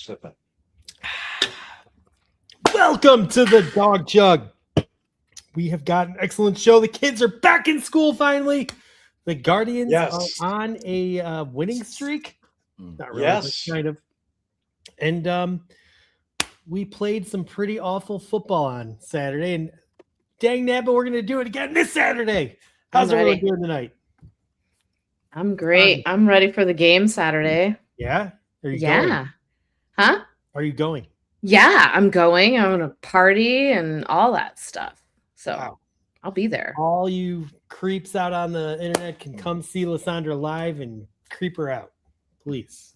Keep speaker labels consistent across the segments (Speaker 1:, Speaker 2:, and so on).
Speaker 1: sipping.
Speaker 2: Welcome to the Dawg Chug. We have got an excellent show. The kids are back in school finally. The Guardians are on a winning streak. Not really,
Speaker 1: Yes.
Speaker 2: but kind of. And we played some pretty awful football on Saturday. And dang nabbit, we're going to do it again this Saturday. How's everyone doing tonight?
Speaker 3: I'm great. I'm ready for the game Saturday.
Speaker 2: Yeah? Are you going?
Speaker 3: Huh?
Speaker 2: Are you going?
Speaker 3: Yeah, I'm going. I'm going to party and all that stuff. So
Speaker 2: Wow.
Speaker 3: I'll be there.
Speaker 2: All you creeps out on the internet can come see Lysandra live and creep her out. Please.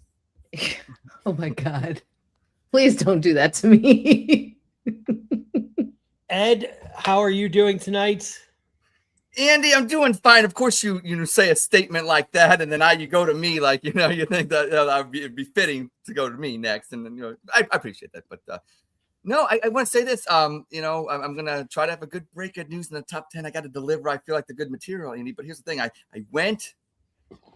Speaker 3: Oh my God. Please don't do that to me.
Speaker 2: Ed, how are you doing tonight?
Speaker 4: Andy, I'm doing fine. Of course, you say a statement like that, and then you go to me like, you think that it'd be fitting to go to me next. And then, I appreciate that. But no, I want to say this. I'm going to try to have a good break of news in the top 10. I got to deliver. I feel like the good material, Andy. But here's the thing. I went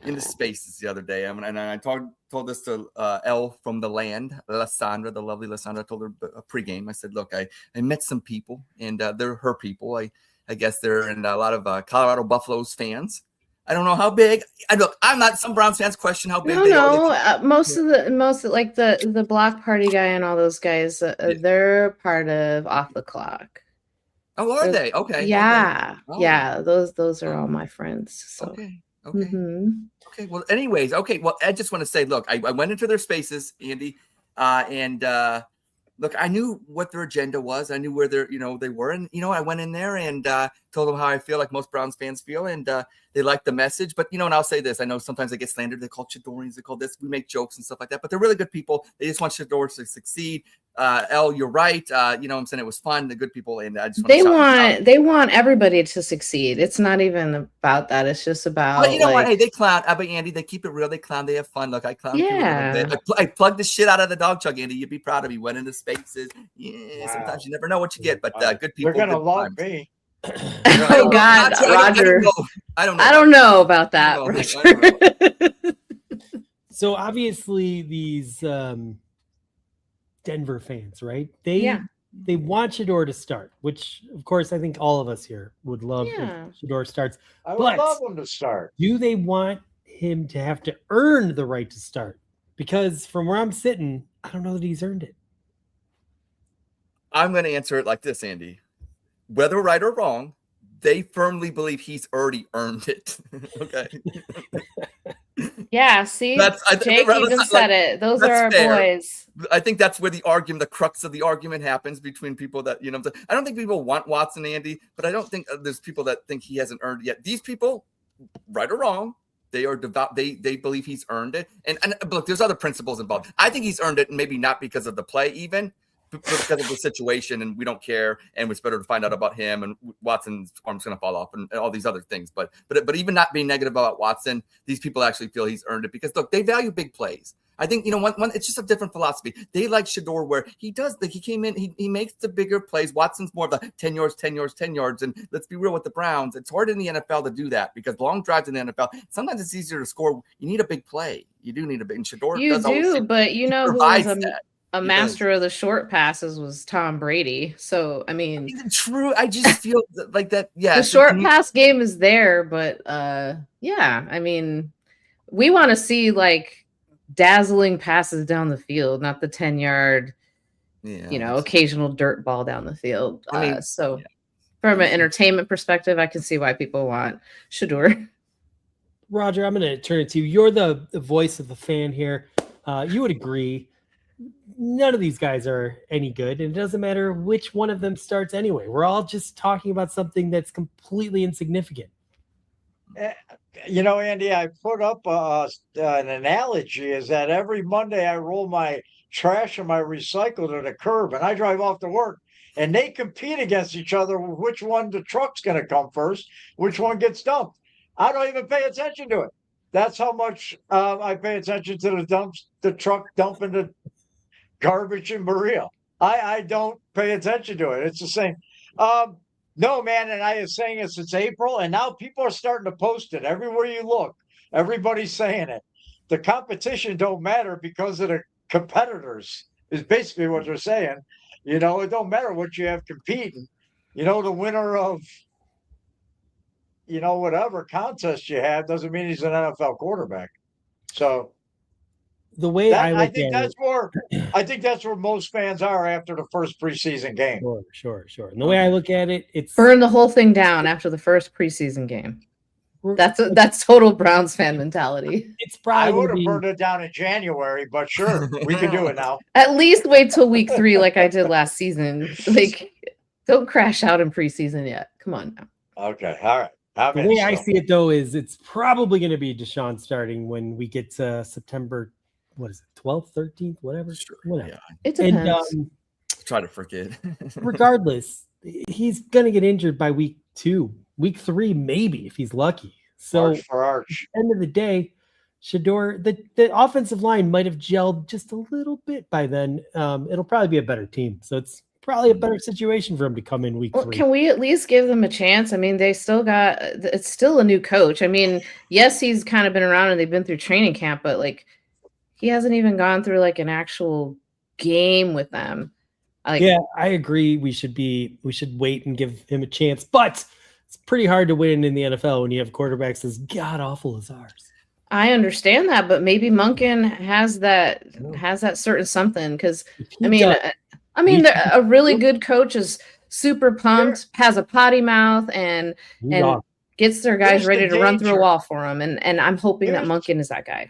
Speaker 4: into Spaces the other day. And I told this to Elle from the land, Lysandra, the lovely Lysandra. I told her a pregame. I said, look, I met some people, and they're her people. I guess they're in a lot of Colorado Buffaloes fans. I don't know how big. I'm not. Some Browns fans question how big.
Speaker 3: Most of like the block party guy and all those guys, they're part of Off the Clock.
Speaker 4: Oh, are they? Okay.
Speaker 3: Yeah,
Speaker 4: okay. Oh.
Speaker 3: Yeah. Those are all my friends. So.
Speaker 4: Okay.
Speaker 3: Okay.
Speaker 4: Well, anyways, okay. Well, I just want to say, look, I went into their spaces, Andy, and look, I knew what their agenda was. I knew where they were, and I went in there and told them how I feel, like most Browns fans feel, and they liked the message. But and I'll say this: I know sometimes they get slandered. They call Chidorians, they call this. We make jokes and stuff like that, but they're really good people. They just want Shador to succeed. Elle, you're right. I'm saying it was fun. The good people, and I just
Speaker 3: they want everybody to succeed. It's not even about that. It's just about.
Speaker 4: Well, you know what? Hey, they clown. But Andy, they keep it real. They clown. They have fun. Look, I clown.
Speaker 3: Yeah.
Speaker 4: I plugged the shit out of the Dawg Chug, Andy. You'd be proud of me. Went into Spaces. Yeah. Wow. Sometimes you never know what you get, but good people.
Speaker 1: They're gonna love me.
Speaker 3: Oh God, Roger.
Speaker 4: I don't know.
Speaker 3: I don't know about that.
Speaker 2: So obviously these Denver fans, right? They want Shador to start, which of course I think all of us here would love if Shador starts.
Speaker 1: I would love him to start.
Speaker 2: Do they want him to have to earn the right to start? Because from where I'm sitting, I don't know that he's earned it.
Speaker 4: I'm going to answer it like this, Andy. Whether right or wrong, they firmly believe he's already earned it. Okay.
Speaker 3: Yeah, see, Jake even said it. Those are our boys.
Speaker 4: I think that's where the crux of the argument happens between people that, I don't think people want Watson, Andy, but I don't think there's people that think he hasn't earned it yet. These people, right or wrong, they are devout. They believe he's earned it. And look, there's other principles involved. I think he's earned it, and maybe not because of the play even, but because of the situation, and we don't care, and it's better to find out about him, and Watson's arm's going to fall off, and all these other things. But even not being negative about Watson, these people actually feel he's earned it because, look, they value big plays. I think, one it's just a different philosophy. They like Shador where he does, like, he came in, he makes the bigger plays. Watson's more of the 10 yards, 10 yards, 10 yards. And let's be real with the Browns. It's hard in the NFL to do that because long drives in the NFL, sometimes it's easier to score. You need a big play. You do need a big, and Shador does. You do,
Speaker 3: but who was a master of the short passes was Tom Brady. So, I mean,
Speaker 4: true. I just feel like that. Yeah.
Speaker 3: The short pass game is there, but yeah, I mean, we want to see like dazzling passes down the field, not the 10-yard, occasional dirt ball down the field. From an entertainment perspective, I can see why people want Shador.
Speaker 2: Roger, I'm going to turn it to you. You're the voice of the fan here. You would agree. None of these guys are any good, and it doesn't matter which one of them starts anyway. We're all just talking about something that's completely insignificant.
Speaker 1: Andy, I put up an analogy is that every Monday I roll my trash and my recycle to the curb, and I drive off to work, and they compete against each other with which one the truck's going to come first, which one gets dumped. I don't even pay attention to it. That's how much I pay attention to the truck dumping the garbage in Berea. I don't pay attention to it. It's the same. No, man, and I was saying it since April, and now people are starting to post it everywhere you look. Everybody's saying it. The competition don't matter because of the competitors is basically what they're saying. You know, it don't matter what you have competing. You know, the winner of, you know, whatever contest you have doesn't mean he's an NFL quarterback. So
Speaker 2: The way I
Speaker 1: I
Speaker 2: look
Speaker 1: think
Speaker 2: at
Speaker 1: that's where I think that's where most fans are after the first preseason game.
Speaker 2: Sure. And the way I look at it, it's
Speaker 3: Burn the whole thing down after the first preseason game. That's total Browns fan mentality.
Speaker 2: It's
Speaker 1: I
Speaker 2: probably
Speaker 1: would
Speaker 2: gonna
Speaker 1: have
Speaker 2: be
Speaker 1: burned it down in January, but sure, we can do it now.
Speaker 3: At least wait till week 3 like I did last season. Like, don't crash out in preseason yet. Come on now.
Speaker 1: Okay, all right. I'm
Speaker 2: the
Speaker 1: in,
Speaker 2: way I
Speaker 1: so.
Speaker 2: see it though is it's probably going to be Deshaun starting when we get to September. What is it? 12th, 13th, whatever.
Speaker 4: Sure.
Speaker 3: It
Speaker 2: And
Speaker 3: depends.
Speaker 4: Try to forget.
Speaker 2: regardless, he's going to get injured by week 2, week 3, maybe if he's lucky. So
Speaker 1: Arch for arch.
Speaker 2: at the end of the day, Shador, the offensive line might have gelled just a little bit by then. It'll probably be a better team. So it's probably a better situation for him to come in week 3.
Speaker 3: Can we at least give them a chance? I mean, they still got it's still a new coach. I mean, yes, he's kind of been around and they've been through training camp, but like he hasn't even gone through like an actual game with them.
Speaker 2: Yeah, I agree. We should wait and give him a chance, but it's pretty hard to win in the NFL when you have quarterbacks as god awful as ours.
Speaker 3: I understand that, but maybe Monken has that certain something because I mean, a really good coach is super pumped, has a potty mouth, and gets their guys ready to run through a wall for him. And I'm hoping that Monken is that guy.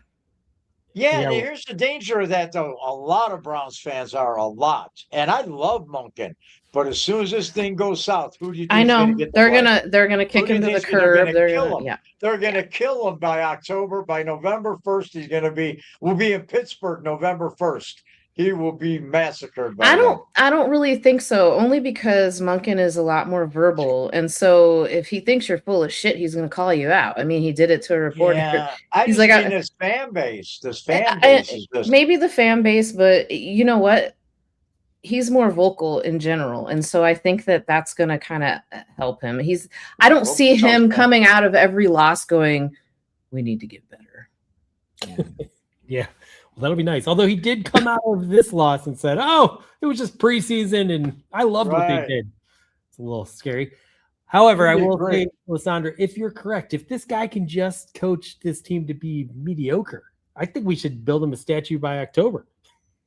Speaker 1: Yeah, and here's the danger of that, though. A lot of Browns fans are and I love Monken, but as soon as this thing goes south, who do you think
Speaker 3: I know they're gonna kick him to the curb.
Speaker 1: They're gonna kill him by October. By November 1st, we'll be in Pittsburgh November 1st. He will be massacred. I
Speaker 3: don't really think so. Only because Monken is a lot more verbal, and so if he thinks you're full of shit, he's going to call you out. I mean, he did it to a reporter.
Speaker 1: Yeah,
Speaker 3: he's
Speaker 1: like, this fan base. This fan base is just
Speaker 3: maybe the fan base, but you know what? He's more vocal in general, and so I think that that's going to kind of help him. I don't see him coming out of every loss going, "We need to get better."
Speaker 2: Yeah. Well, that'll be nice. Although he did come out of this loss and said, "Oh, it was just preseason, and I loved what they did." It's a little scary. However, I will say, Lysandra, if you're correct, if this guy can just coach this team to be mediocre, I think we should build him a statue by October.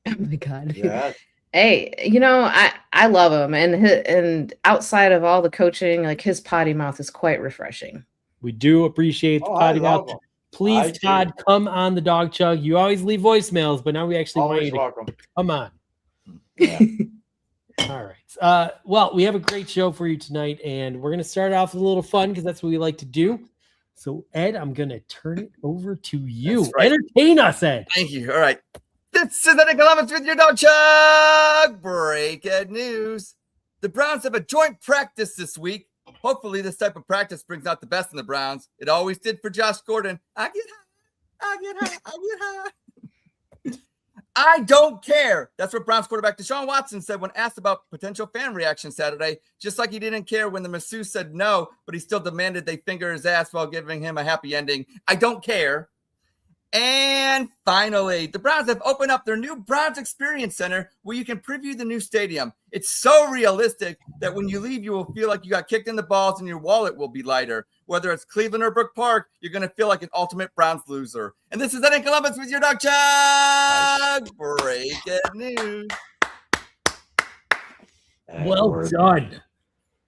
Speaker 3: Oh my God.
Speaker 1: Yeah.
Speaker 3: Hey, you know, I love him, and outside of all the coaching, like his potty mouth is quite refreshing.
Speaker 2: We do appreciate the potty mouth. Please, Todd, come on the Dawg Chug. You always leave voicemails, but now we actually want you to come on.
Speaker 1: Yeah.
Speaker 2: All right. Well, we have a great show for you tonight, and we're going to start off with a little fun because that's what we like to do. So, Ed, I'm going to turn it over to you. Right. Entertain us, Ed.
Speaker 4: Thank you. All right. This is Eddie Columbus with your Dawg Chug. Breaking news. The Browns have a joint practice this week. Hopefully, this type of practice brings out the best in the Browns. It always did for Josh Gordon. I get high. I don't care. That's what Browns quarterback Deshaun Watson said when asked about potential fan reaction Saturday, just like he didn't care when the masseuse said no, but he still demanded they finger his ass while giving him a happy ending. I don't care. And finally, the Browns have opened up their new Browns Experience Center where you can preview the new stadium. It's so realistic that when you leave, you will feel like you got kicked in the balls and your wallet will be lighter. Whether it's Cleveland or Brook Park, you're going to feel like an ultimate Browns loser. And this is Eddie Columbus with your Dawg Chug. Breaking news.
Speaker 2: Well done.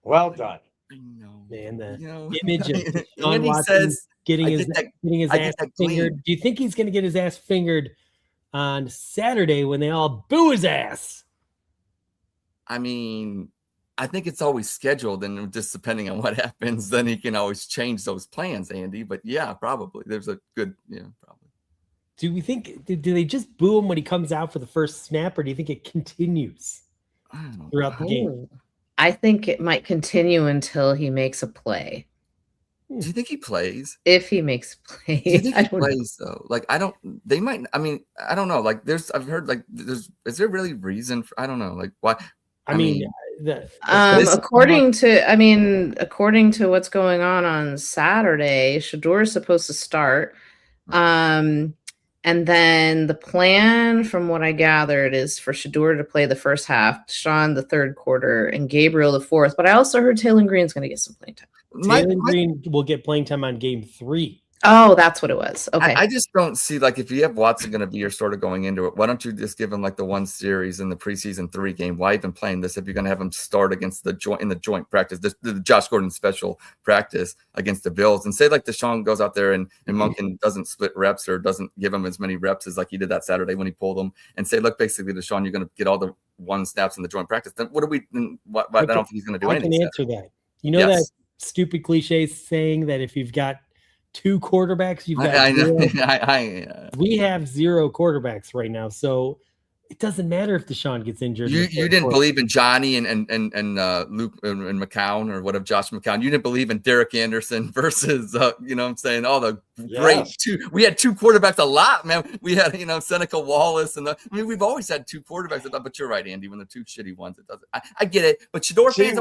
Speaker 1: Well done.
Speaker 4: I know.
Speaker 2: Man, the image of Deshaun
Speaker 4: Watson
Speaker 2: says getting his ass fingered. Do you think he's going to get his ass fingered on Saturday when they all boo his ass?
Speaker 4: I mean, I think it's always scheduled, and just depending on what happens, then he can always change those plans, Andy. But yeah, probably. There's a good, probably.
Speaker 2: Do we think, do they just boo him when he comes out for the first snap, or do you think it continues throughout the game?
Speaker 3: I think it might continue until he makes a play.
Speaker 4: Do you think he plays?
Speaker 3: If he makes a play.
Speaker 4: Do you think he plays, though? Like, I don't know. Like, I've heard, like, is there really reason for, I don't know. Like, why?
Speaker 3: According to what's going on Saturday, Shador is supposed to start. And then the plan, from what I gathered, is for Shador to play the first half, Sean the third quarter, and Gabriel the fourth. But I also heard Taylor Green's going to get some playing time.
Speaker 2: Taylor Green will get playing time on game 3.
Speaker 3: Oh, that's what it was. Okay.
Speaker 4: I just don't see, like, if you have Watson going to be your starter going into it, why don't you just give him like the one series in the preseason 3 game? Why even playing this if you're going to have him start against the joint practice, the Josh Gordon special practice against the Bills, and say like Deshaun goes out there and Monken doesn't split reps or doesn't give him as many reps as like he did that Saturday when he pulled them, and say, look, basically Deshaun, you're going to get all the 1 snaps in the joint practice. Then what do we? I don't think he's going to do anything.
Speaker 2: I can answer that. You know that stupid cliche saying that if you've got 2 quarterbacks, you've got
Speaker 4: I know.
Speaker 2: We have 0 quarterbacks right now, so it doesn't matter if Deshaun gets injured.
Speaker 4: You didn't believe in Johnny and Luke and McCown or whatever, Josh McCown. You didn't believe in Derek Anderson versus you know what I'm saying, all the great two. We had 2 quarterbacks a lot, man. We had, you know, Seneca Wallace and we've always had 2 quarterbacks. But you're right, Andy. When the 2 shitty ones, it doesn't. I get it, but Shador fans,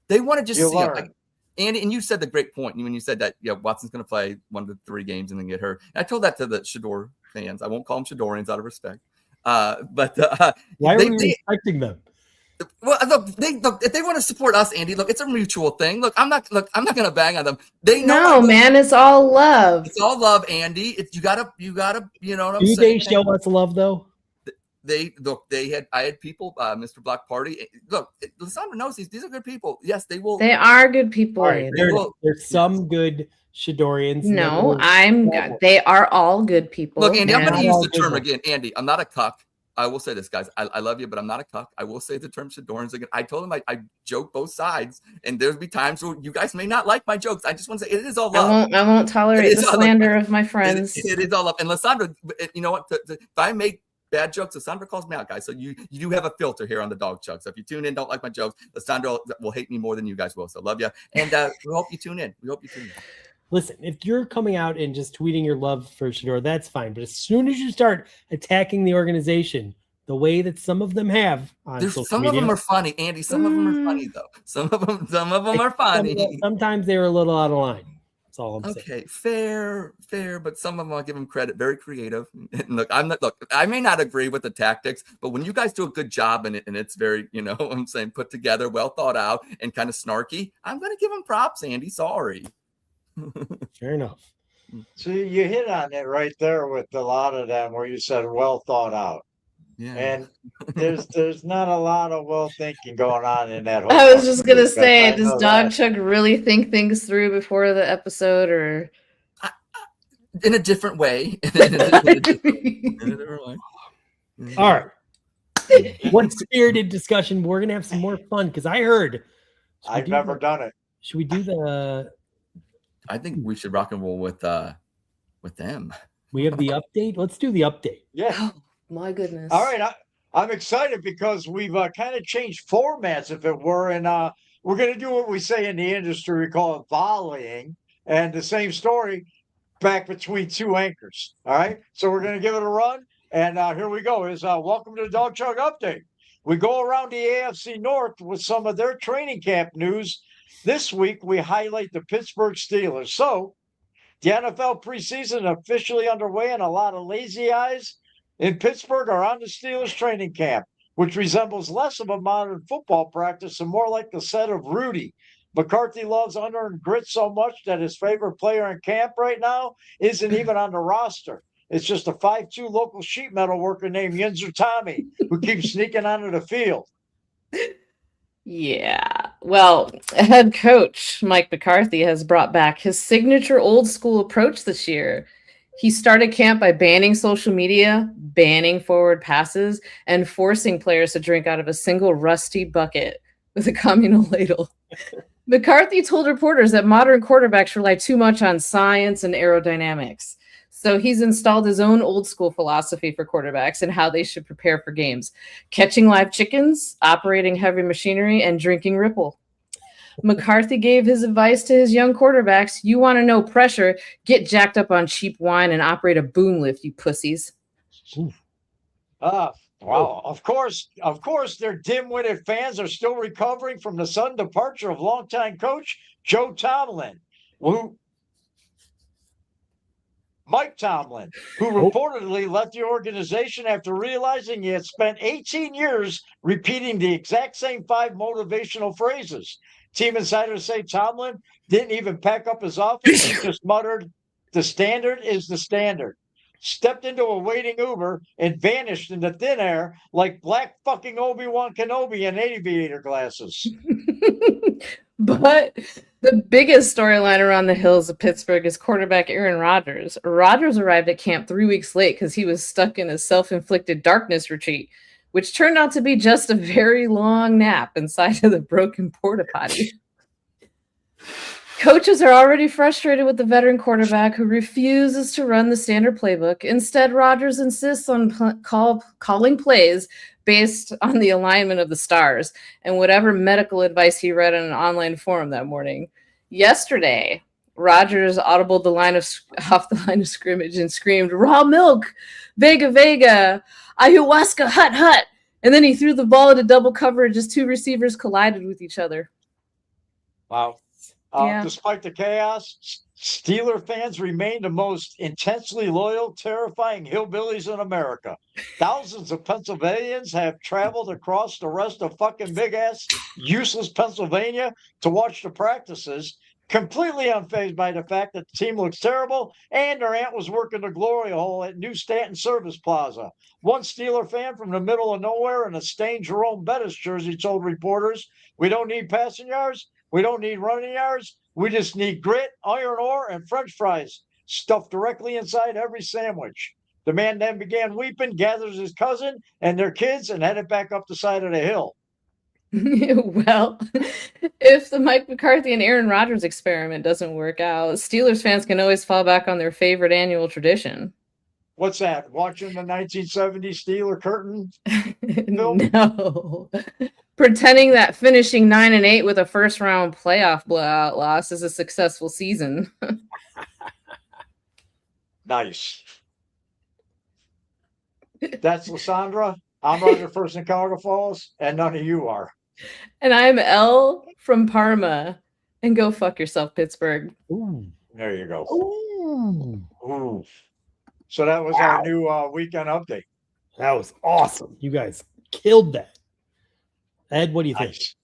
Speaker 4: they want to just see it. Like, Andy, and you said the great point when you said that Watson's going to play 1 to 3 games and then get hurt. And I told that to the Shador fans. I won't call them Shadorians out of respect. But
Speaker 2: why are we respecting them?
Speaker 4: Well, look, if they want to support us, Andy, look, it's a mutual thing. I'm not going to bang on them. They know.
Speaker 3: No, man, it's all love.
Speaker 4: It's all love, Andy. You gotta, you know what I'm saying?
Speaker 2: Do they show us love though?
Speaker 4: I had people, Mr. Block Party. Look, Lysandra knows these are good people. Yes, they will.
Speaker 3: They are good people.
Speaker 2: Right, there's some good Shadorians.
Speaker 3: No, they are all good people.
Speaker 4: Look, Andy, I'm going to use the term again. Andy, I'm not a cuck. I will say this, guys. I love you, but I'm not a cuck. I will say the term Shadorians again. I told them I joke both sides, and there's be times where you guys may not like my jokes. I just want to say it is all love.
Speaker 3: I won't tolerate the slander of my friends.
Speaker 4: It is all love. And Lysandra, you know what? If I make bad jokes, Lysandra calls me out, guys. So you do have a filter here on the Dawg Chug. So if you tune in, don't like my jokes, Lysandra will hate me more than you guys will. So love you. And we hope you tune in.
Speaker 2: Listen, if you're coming out and just tweeting your love for Shador, that's fine. But as soon as you start attacking the organization the way that some of them have on social media,
Speaker 4: some of them are funny, Andy. Some of them are funny, though. Some of them are funny.
Speaker 2: Sometimes they're a little out of line. That's all I'm saying. Okay,
Speaker 4: fair. But some of them, I'll give them credit. Very creative. And look, I may not agree with the tactics, but when you guys do a good job in it, and it's very, you know, I'm saying, put together, well thought out, and kind of snarky, I'm going to give them props, Andy. Sorry.
Speaker 2: Fair enough.
Speaker 1: So you hit on it right there with a lot of them where you said well thought out. Yeah. And there's not a lot of well thinking going on in that whole
Speaker 3: I was just gonna say, does Dawg Chug really think things through before the episode, or
Speaker 4: in a different way?
Speaker 2: All right. One spirited discussion. We're gonna have some more fun because I heard
Speaker 1: I've never done it.
Speaker 2: Should we do the
Speaker 4: I think we should rock and roll with them.
Speaker 2: We have the update. Let's do the update.
Speaker 1: Yeah.
Speaker 3: Oh, my goodness.
Speaker 1: All right. I'm excited because we've kind of changed formats, if it were, and we're going to do what we say in the industry. We call it volleying, and the same story back between 2 anchors. All right. So we're going to give it a run, and here we go. Welcome to the Dawg Chug update. We go around the AFC North with some of their training camp news. This week, we highlight the Pittsburgh Steelers. So, the NFL preseason officially underway, and a lot of lazy eyes in Pittsburgh are on the Steelers training camp, which resembles less of a modern football practice and more like the set of Rudy. McCarthy loves unearned grit so much that his favorite player in camp right now isn't even on the roster. It's just a 5'2" local sheet metal worker named Yinzer Tommy who keeps sneaking onto the field.
Speaker 3: Yeah. Well, head coach Mike McCarthy has brought back his signature old school approach this year. He started camp by banning social media, banning forward passes, and forcing players to drink out of a single rusty bucket with a communal ladle. McCarthy told reporters that modern quarterbacks rely too much on science and aerodynamics. So he's installed his own old school philosophy for quarterbacks and how they should prepare for games. Catching live chickens, operating heavy machinery, and drinking Ripple. McCarthy gave his advice to his young quarterbacks. You want to know pressure, get jacked up on cheap wine and operate a boom lift, you pussies.
Speaker 1: Wow. Of course, their dim-witted fans are still recovering from the sudden departure of longtime coach Joe Tomlin, who Mike Tomlin, who reportedly left the organization after realizing he had spent 18 years repeating the exact same 5 motivational phrases. Team insiders say Tomlin didn't even pack up his office. He just muttered, "The standard is the standard." Stepped into a waiting Uber and vanished into thin air like black fucking Obi-Wan Kenobi in aviator glasses.
Speaker 3: But the biggest storyline around the hills of Pittsburgh is quarterback Aaron Rodgers. Rodgers arrived at camp 3 weeks late because he was stuck in a self-inflicted darkness retreat, which turned out to be just a very long nap inside of the broken porta potty. Coaches are already frustrated with the veteran quarterback who refuses to run the standard playbook. Instead, Rodgers insists on calling plays based on the alignment of the stars and whatever medical advice he read in an online forum that morning. Yesterday, Rodgers audibled off the line of scrimmage and screamed, "Raw milk, Vega Vega, ayahuasca, hut hut." And then he threw the ball into double coverage as 2 receivers collided with each other.
Speaker 1: Wow. Despite the chaos, Steeler fans remain the most intensely loyal, terrifying hillbillies in America. Thousands of Pennsylvanians have traveled across the rest of fucking big-ass, useless Pennsylvania to watch the practices, completely unfazed by the fact that the team looks terrible and their aunt was working the glory hole at New Stanton Service Plaza. One Steeler fan from the middle of nowhere in a stained Jerome Bettis jersey told reporters, "We don't need passing yards. We don't need running yards. We just need grit, iron ore, and French fries stuffed directly inside every sandwich." The man then began weeping, gathers his cousin and their kids, and headed back up the side of the hill.
Speaker 3: Well, if the Mike McCarthy and Aaron Rodgers experiment doesn't work out, Steelers fans can always fall back on their favorite annual tradition.
Speaker 1: What's that? Watching the 1970s Steeler curtain film?
Speaker 3: No. Pretending that finishing 9-8 with a first-round playoff blowout loss is a successful season.
Speaker 1: Nice. That's Lysandra. I'm Roger First in Cuyahoga Falls, and none of you are.
Speaker 3: And I'm Elle from Parma. And go fuck yourself, Pittsburgh.
Speaker 2: Ooh.
Speaker 1: There you go.
Speaker 2: Ooh.
Speaker 1: Ooh. So that was our new weekend update.
Speaker 2: That was awesome. You guys killed that. Ed, what do you think?
Speaker 1: Nice.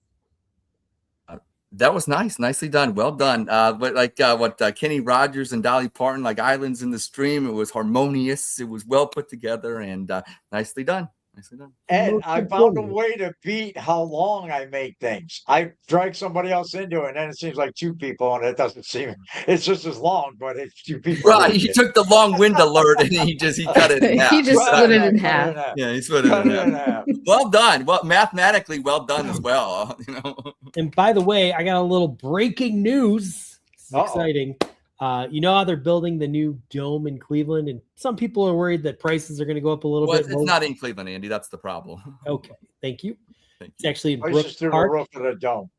Speaker 4: That was nice. Nicely done. Well done. But like what Kenny Rogers and Dolly Parton, like Islands in the Stream, it was harmonious. It was well put together and nicely done. Nicely done.
Speaker 1: And I found a way to beat how long I make things. I drag somebody else into it, and then it seems like 2 people, and it doesn't seem it's just as long, but it's 2 people.
Speaker 4: Right. He took the long wind alert and he cut it in half.
Speaker 3: He just split it in half.
Speaker 4: Yeah, he split it in half. Well done. Well, mathematically well done as well. You know.
Speaker 2: And by the way, I got a little breaking news. This is exciting. You know how they're building the new dome in Cleveland, and some people are worried that prices are going to go up a little bit.
Speaker 4: It's not in Cleveland, Andy. That's the problem.
Speaker 2: Okay, thank you.
Speaker 4: Thank
Speaker 2: It's actually in
Speaker 1: Prices through the
Speaker 2: Park.
Speaker 1: roof of the dome.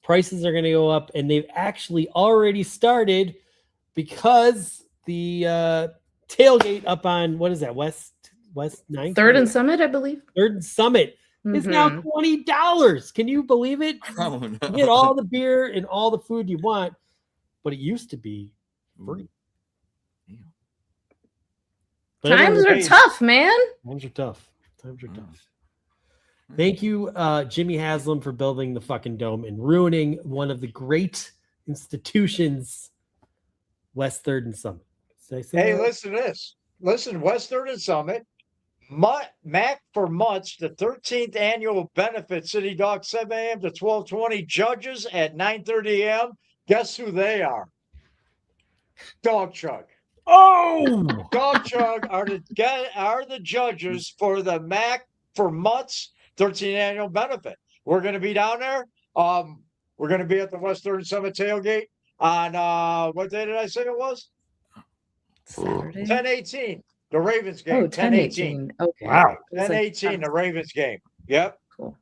Speaker 2: Prices are going to go up, and they've actually already started because the tailgate up on what is that West 9th?
Speaker 3: 3rd and Summit, I believe.
Speaker 2: 3rd and Summit is now $20. Can you believe it?
Speaker 4: Oh, no.
Speaker 2: You get all the beer and all the food you want. But it used to be free.
Speaker 3: Times are tough, man.
Speaker 2: Times are tough. Thank you, Jimmy Haslam, for building the fucking dome and ruining one of the great institutions, West 3rd and Summit.
Speaker 1: Hey, listen to this. Listen, West 3rd and Summit. Mac for Mutts, the 13th annual benefit, City Dawg, 7 a.m. to 12:20. Judges at 9:30 a.m. Guess who they are? Dawg Chug.
Speaker 2: Oh!
Speaker 1: Dawg Chug are the judges for the Mac for Mutts 13th annual benefit. We're going to be down there. We're going to be at the West 3rd and Summit tailgate on what day did I say it was?
Speaker 3: Saturday.
Speaker 1: 10/18. The Ravens game.
Speaker 3: Oh, 10/18. Okay.
Speaker 2: Wow.
Speaker 1: 10/18. The Ravens game. Yep.
Speaker 3: Cool.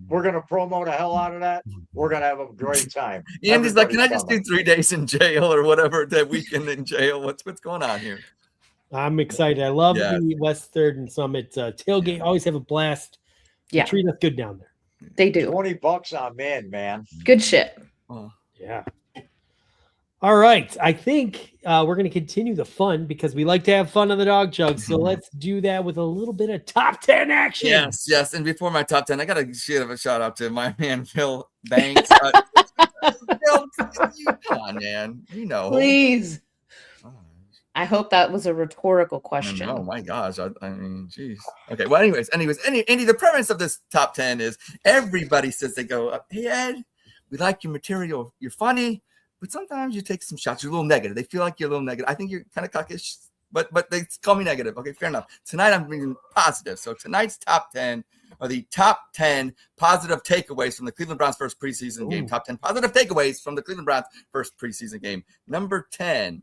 Speaker 1: We're gonna promo the hell out of that. We're gonna have a great time.
Speaker 4: Andy's like, can I just do 3 days in jail or whatever, that weekend in jail? What's going on here?
Speaker 2: I'm excited. I love the West 3rd and Summit tailgate. Always have a blast. They treat us good down there.
Speaker 3: They do.
Speaker 1: $20 I'm in, man.
Speaker 3: Good shit.
Speaker 4: Oh.
Speaker 2: Yeah. All right. I think we're going to continue the fun because we like to have fun on the Dawg Chug. So let's do that with a little bit of top 10 action.
Speaker 4: Yes. And before my top 10, I got to give a shout out to my man, Phil Banks. Phil, come on, man. You know.
Speaker 3: Please. I hope that was a rhetorical question.
Speaker 4: Oh my gosh. I mean, geez. Okay. Well, anyways, Andy, the premise of this top 10 is everybody says, they go, hey, Ed, we like your material. You're funny, but sometimes you take some shots. You're a little negative. They feel like you're a little negative. I think you're kind of cockish, but they call me negative. Okay, fair enough. Tonight I'm being positive. So tonight's top 10 are the top 10 positive takeaways from the Cleveland Browns' first preseason game. Top 10 positive takeaways from the Cleveland Browns' first preseason game. Number 10.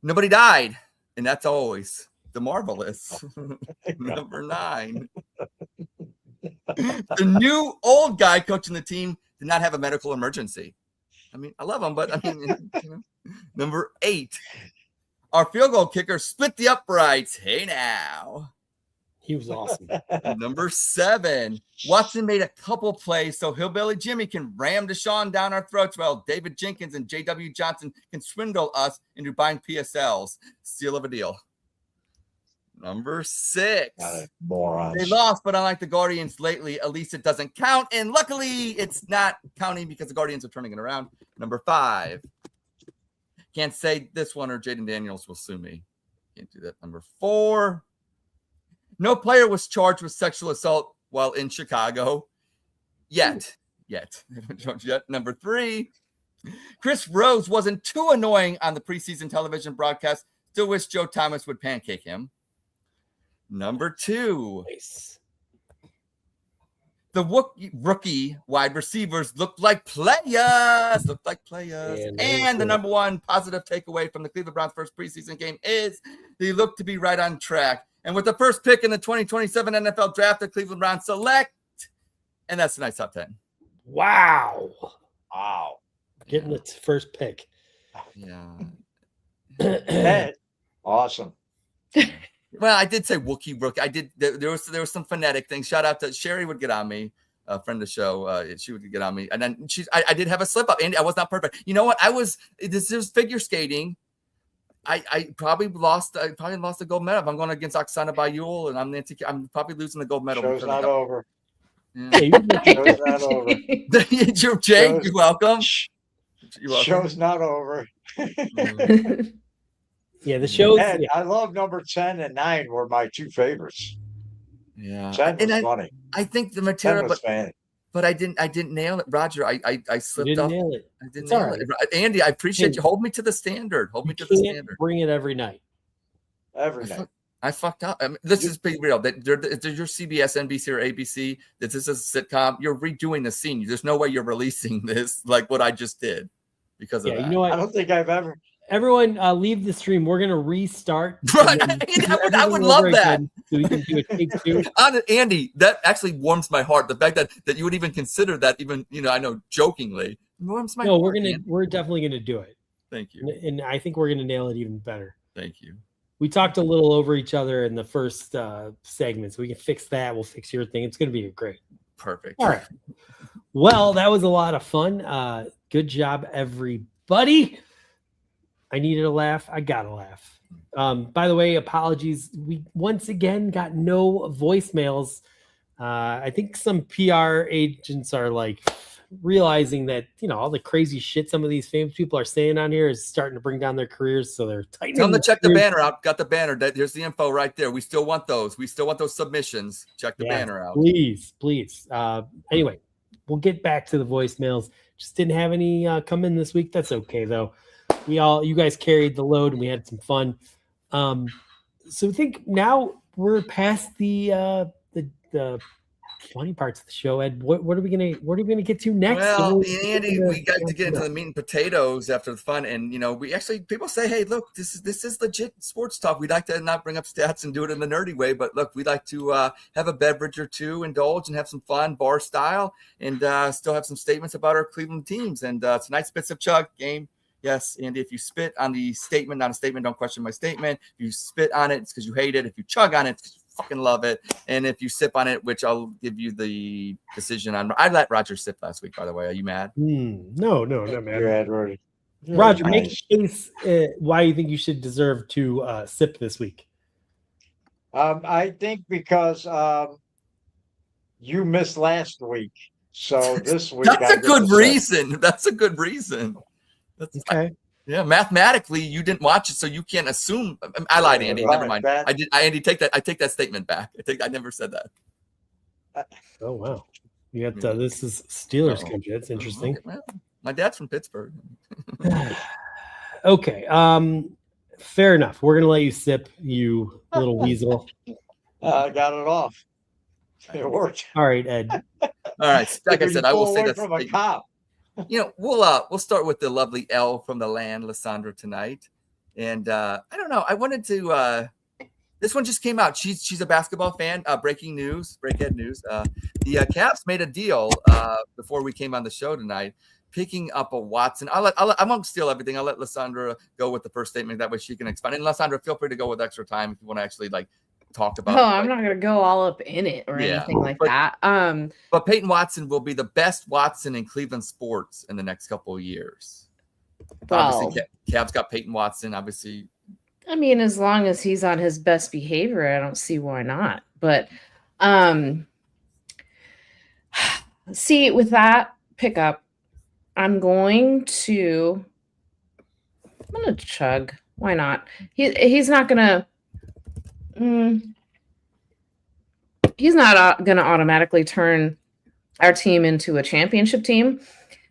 Speaker 4: Nobody died, and that's always the marvelous. Number 9. The new old guy coaching the team did not have a medical emergency. I mean, I love him, but I mean, Number 8. Our field goal kicker split the uprights. Hey, now.
Speaker 2: He was awesome.
Speaker 4: Number 7. Watson made a couple plays so Hillbilly Jimmy can ram Deshaun down our throats while David Jenkins and J.W. Johnson can swindle us into buying PSLs. Steal of a deal. Number 6.
Speaker 1: Morons.
Speaker 4: They lost, but unlike the Guardians lately, at least it doesn't count. And luckily, it's not counting because the Guardians are turning it around. Number 5. Can't say this one or Jaden Daniels will sue me. Can't do that. Number 4. No player was charged with sexual assault while in Chicago. Yet. Number 3. Chris Rose wasn't too annoying on the preseason television broadcast. Still wish Joe Thomas would pancake him. Number 2.
Speaker 2: Nice.
Speaker 4: The rookie wide receivers looked like players.
Speaker 2: Yeah,
Speaker 4: And the number 1 positive takeaway from the Cleveland Browns' first preseason game is they look to be right on track. And with the first pick in the 2027 NFL draft, the Cleveland Browns select. And that's tonight's top 10.
Speaker 2: Wow.
Speaker 1: Wow.
Speaker 2: Getting the first pick.
Speaker 4: Yeah.
Speaker 1: Awesome.
Speaker 4: Well, I did say Wookiee rookie. I did. There was some phonetic things. Shout out to Sherry would get on me, a friend of the show. She would get on me, and then I did have a slip up. Andy, I was not perfect. You know what? This is figure skating. I probably lost the gold medal. If I'm going against Oksana Bayul, and I'm probably losing the gold medal.
Speaker 1: Show's not over.
Speaker 4: Yeah.
Speaker 1: Show's not over.
Speaker 4: Jake, you're welcome.
Speaker 1: Show's not over.
Speaker 2: Yeah, the shows.
Speaker 1: Ed, I love number 10 and 9 were my 2 favorites.
Speaker 4: Yeah,
Speaker 1: 10 was funny.
Speaker 4: I think the
Speaker 1: 10
Speaker 4: material,
Speaker 1: was funny.
Speaker 4: but I didn't nail it, Roger. I slipped
Speaker 2: You didn't
Speaker 4: up.
Speaker 2: nail it.
Speaker 4: I didn't
Speaker 2: It's
Speaker 4: nail
Speaker 2: all right.
Speaker 4: it. Andy, I appreciate you. Hold me to the standard. Hold me to the
Speaker 2: You can't
Speaker 4: standard.
Speaker 2: bring it every night.
Speaker 1: Every night.
Speaker 4: I fucked up. I mean, this is being real. That there's your CBS, NBC, or ABC. That this is a sitcom. You're redoing the scene. There's no way you're releasing this like what I just did because of that.
Speaker 2: You know what?
Speaker 1: I don't think I've ever.
Speaker 2: Everyone, leave the stream. We're gonna restart.
Speaker 4: Right. I would love that.
Speaker 2: So we can do a take 2.
Speaker 4: Andy, that actually warms my heart. The fact that you would even consider that, even I know jokingly, warms my heart.
Speaker 2: No, we're definitely gonna do it.
Speaker 4: Thank you.
Speaker 2: And I think we're gonna nail it even better.
Speaker 4: Thank you.
Speaker 2: We talked a little over each other in the first segment, so we can fix that. We'll fix your thing. It's gonna be great.
Speaker 4: Perfect.
Speaker 2: All right. Well, that was a lot of fun. Good job, everybody. I needed a laugh. I got a laugh. By the way, apologies. We once again got no voicemails. I think some PR agents are like realizing that, all the crazy shit some of these famous people are saying on here is starting to bring down their careers. So they're tightening.
Speaker 4: Tell them to check the banner out. Got the banner. There's the info right there. We still want those. We still want those submissions. Check the banner out.
Speaker 2: Please. Anyway, we'll get back to the voicemails. Just didn't have any come in this week. That's okay though. You guys carried the load and we had some fun. So I think now we're past the funny parts of the show. Ed, what are we gonna get to next?
Speaker 4: Well, Andy, we got to get into the meat and potatoes after the fun, and people say, hey, look, this is legit sports talk. We'd like to not bring up stats and do it in the nerdy way, but look, we'd like to have a beverage or two, indulge, and have some fun, bar style, and still have some statements about our Cleveland teams. And tonight's Spits of Chug game. Yes, Andy, if you spit on the statement, not a statement, don't question my statement. If you spit on it, it's because you hate it. If you chug on it, it's because you fucking love it. And if you sip on it, which I'll give you the decision on. I let Roger sip last week, by the way. Are you mad?
Speaker 2: No, not mad.
Speaker 1: You're mad, Rory.
Speaker 2: Roger,
Speaker 1: Nice.
Speaker 2: make a case why you think you should deserve to sip this week.
Speaker 1: I think because you missed last week, so this week
Speaker 4: That's a good reason. That's a good reason. That's
Speaker 2: Okay.
Speaker 4: yeah, mathematically, you didn't watch it, so you can't assume. I lied, Andy.
Speaker 1: Right,
Speaker 4: Never mind.
Speaker 1: that-
Speaker 4: I did. Andy, take that. I take that statement back. I never said that.
Speaker 2: Oh wow. You got this is Steelers
Speaker 4: Uh-oh.
Speaker 2: country. That's interesting.
Speaker 4: Okay, well, my dad's from Pittsburgh.
Speaker 2: Okay. Fair enough. We're gonna let you sip, you little weasel.
Speaker 1: I got it off. It worked.
Speaker 2: All right, Ed.
Speaker 4: All right. Like I
Speaker 1: You
Speaker 4: said, I will
Speaker 1: pull
Speaker 4: say
Speaker 1: away
Speaker 4: that.
Speaker 1: from a cop.
Speaker 4: We'll start with the lovely L from the land, Lysandra, tonight. And I don't know. I wanted to. This one just came out. She's a basketball fan. Breaking news. The Cavs made a deal before we came on the show tonight, picking up a Watson. I won't steal everything. I'll let Lysandra go with the first statement. That way she can expand. And Lysandra, feel free to go with extra time if you want to actually talk about.
Speaker 3: Oh, I'm not gonna go all up in it or anything like that.
Speaker 4: But Peyton Watson will be the best Watson in Cleveland sports in the next couple of years.
Speaker 3: Well,
Speaker 4: Obviously, Cavs got Peyton Watson. Obviously,
Speaker 3: I mean, as long as he's on his best behavior, I don't see why not. But see, with that pickup, I'm gonna chug. Why not? He's not gonna. He's not going to automatically turn our team into a championship team,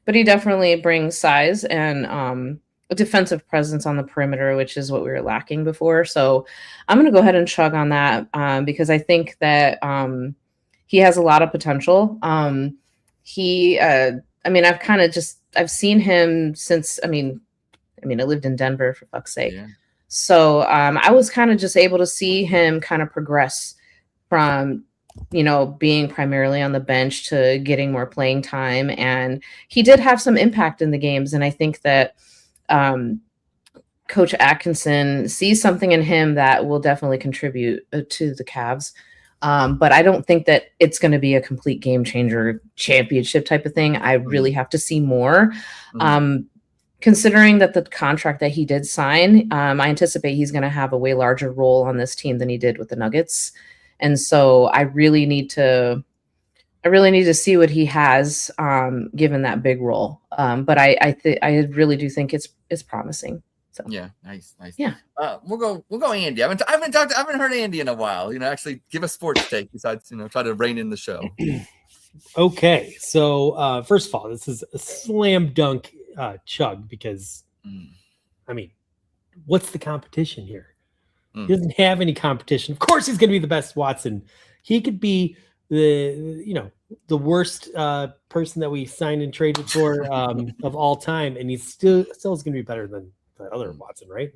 Speaker 3: but he definitely brings size and a defensive presence on the perimeter, which is what we were lacking before. So I'm going to go ahead and chug on that because I think that he has a lot of potential. I've seen him since, I lived in Denver, for fuck's sake. Yeah. So I was kind of just able to see him kind of progress from, being primarily on the bench to getting more playing time. And he did have some impact in the games. And I think that Coach Atkinson sees something in him that will definitely contribute to the Cavs. But I don't think that it's going to be a complete game changer championship type of thing. I really have to see more. Considering that the contract that he did sign, I anticipate he's going to have a way larger role on this team than he did with the Nuggets. And so I really need to see what he has given that big role. But I really do think it's promising. So
Speaker 4: yeah, nice.
Speaker 3: Yeah.
Speaker 4: We'll go Andy. I haven't heard Andy in a while. Actually give a sports take besides, try to rein in the show.
Speaker 2: Okay. So first of all, this is a slam dunk chug because what's the competition here? He doesn't have any competition. Of course he's going to be the best Watson. He could be the worst person that we signed and traded for of all time, and he's still is going to be better than the other Watson, right?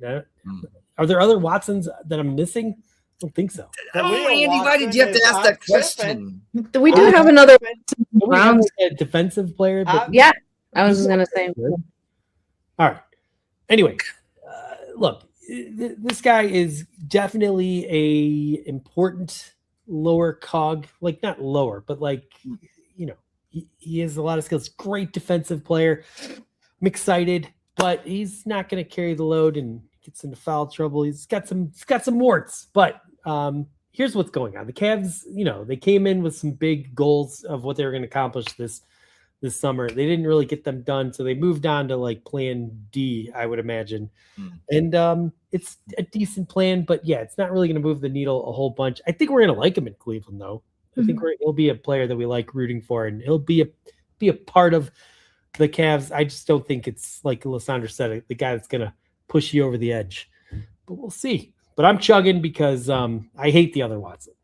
Speaker 2: Are there other Watsons that I'm missing? I don't think so.
Speaker 4: Andy, why did you have to ask that question?
Speaker 3: We do have another
Speaker 2: a defensive player. But
Speaker 3: yeah, I was going to say.
Speaker 2: All right. Anyway, look, this guy is definitely a important lower cog, like not lower, but he has a lot of skills. Great defensive player. I'm excited, but he's not going to carry the load and gets into foul trouble. He's got some warts, but here's what's going on. The Cavs, they came in with some big goals of what they were going to accomplish this summer. They didn't really get them done, so they moved on to plan D, I would imagine. And it's a decent plan, but yeah, it's not really going to move the needle a whole bunch. I think we're going to like him in Cleveland, though. I think he'll be a player that we like rooting for, and he'll be a part of the Cavs. I just don't think it's like Lysandra said, the guy that's going to push you over the edge. But we'll see. But I'm chugging because I hate the other Watson,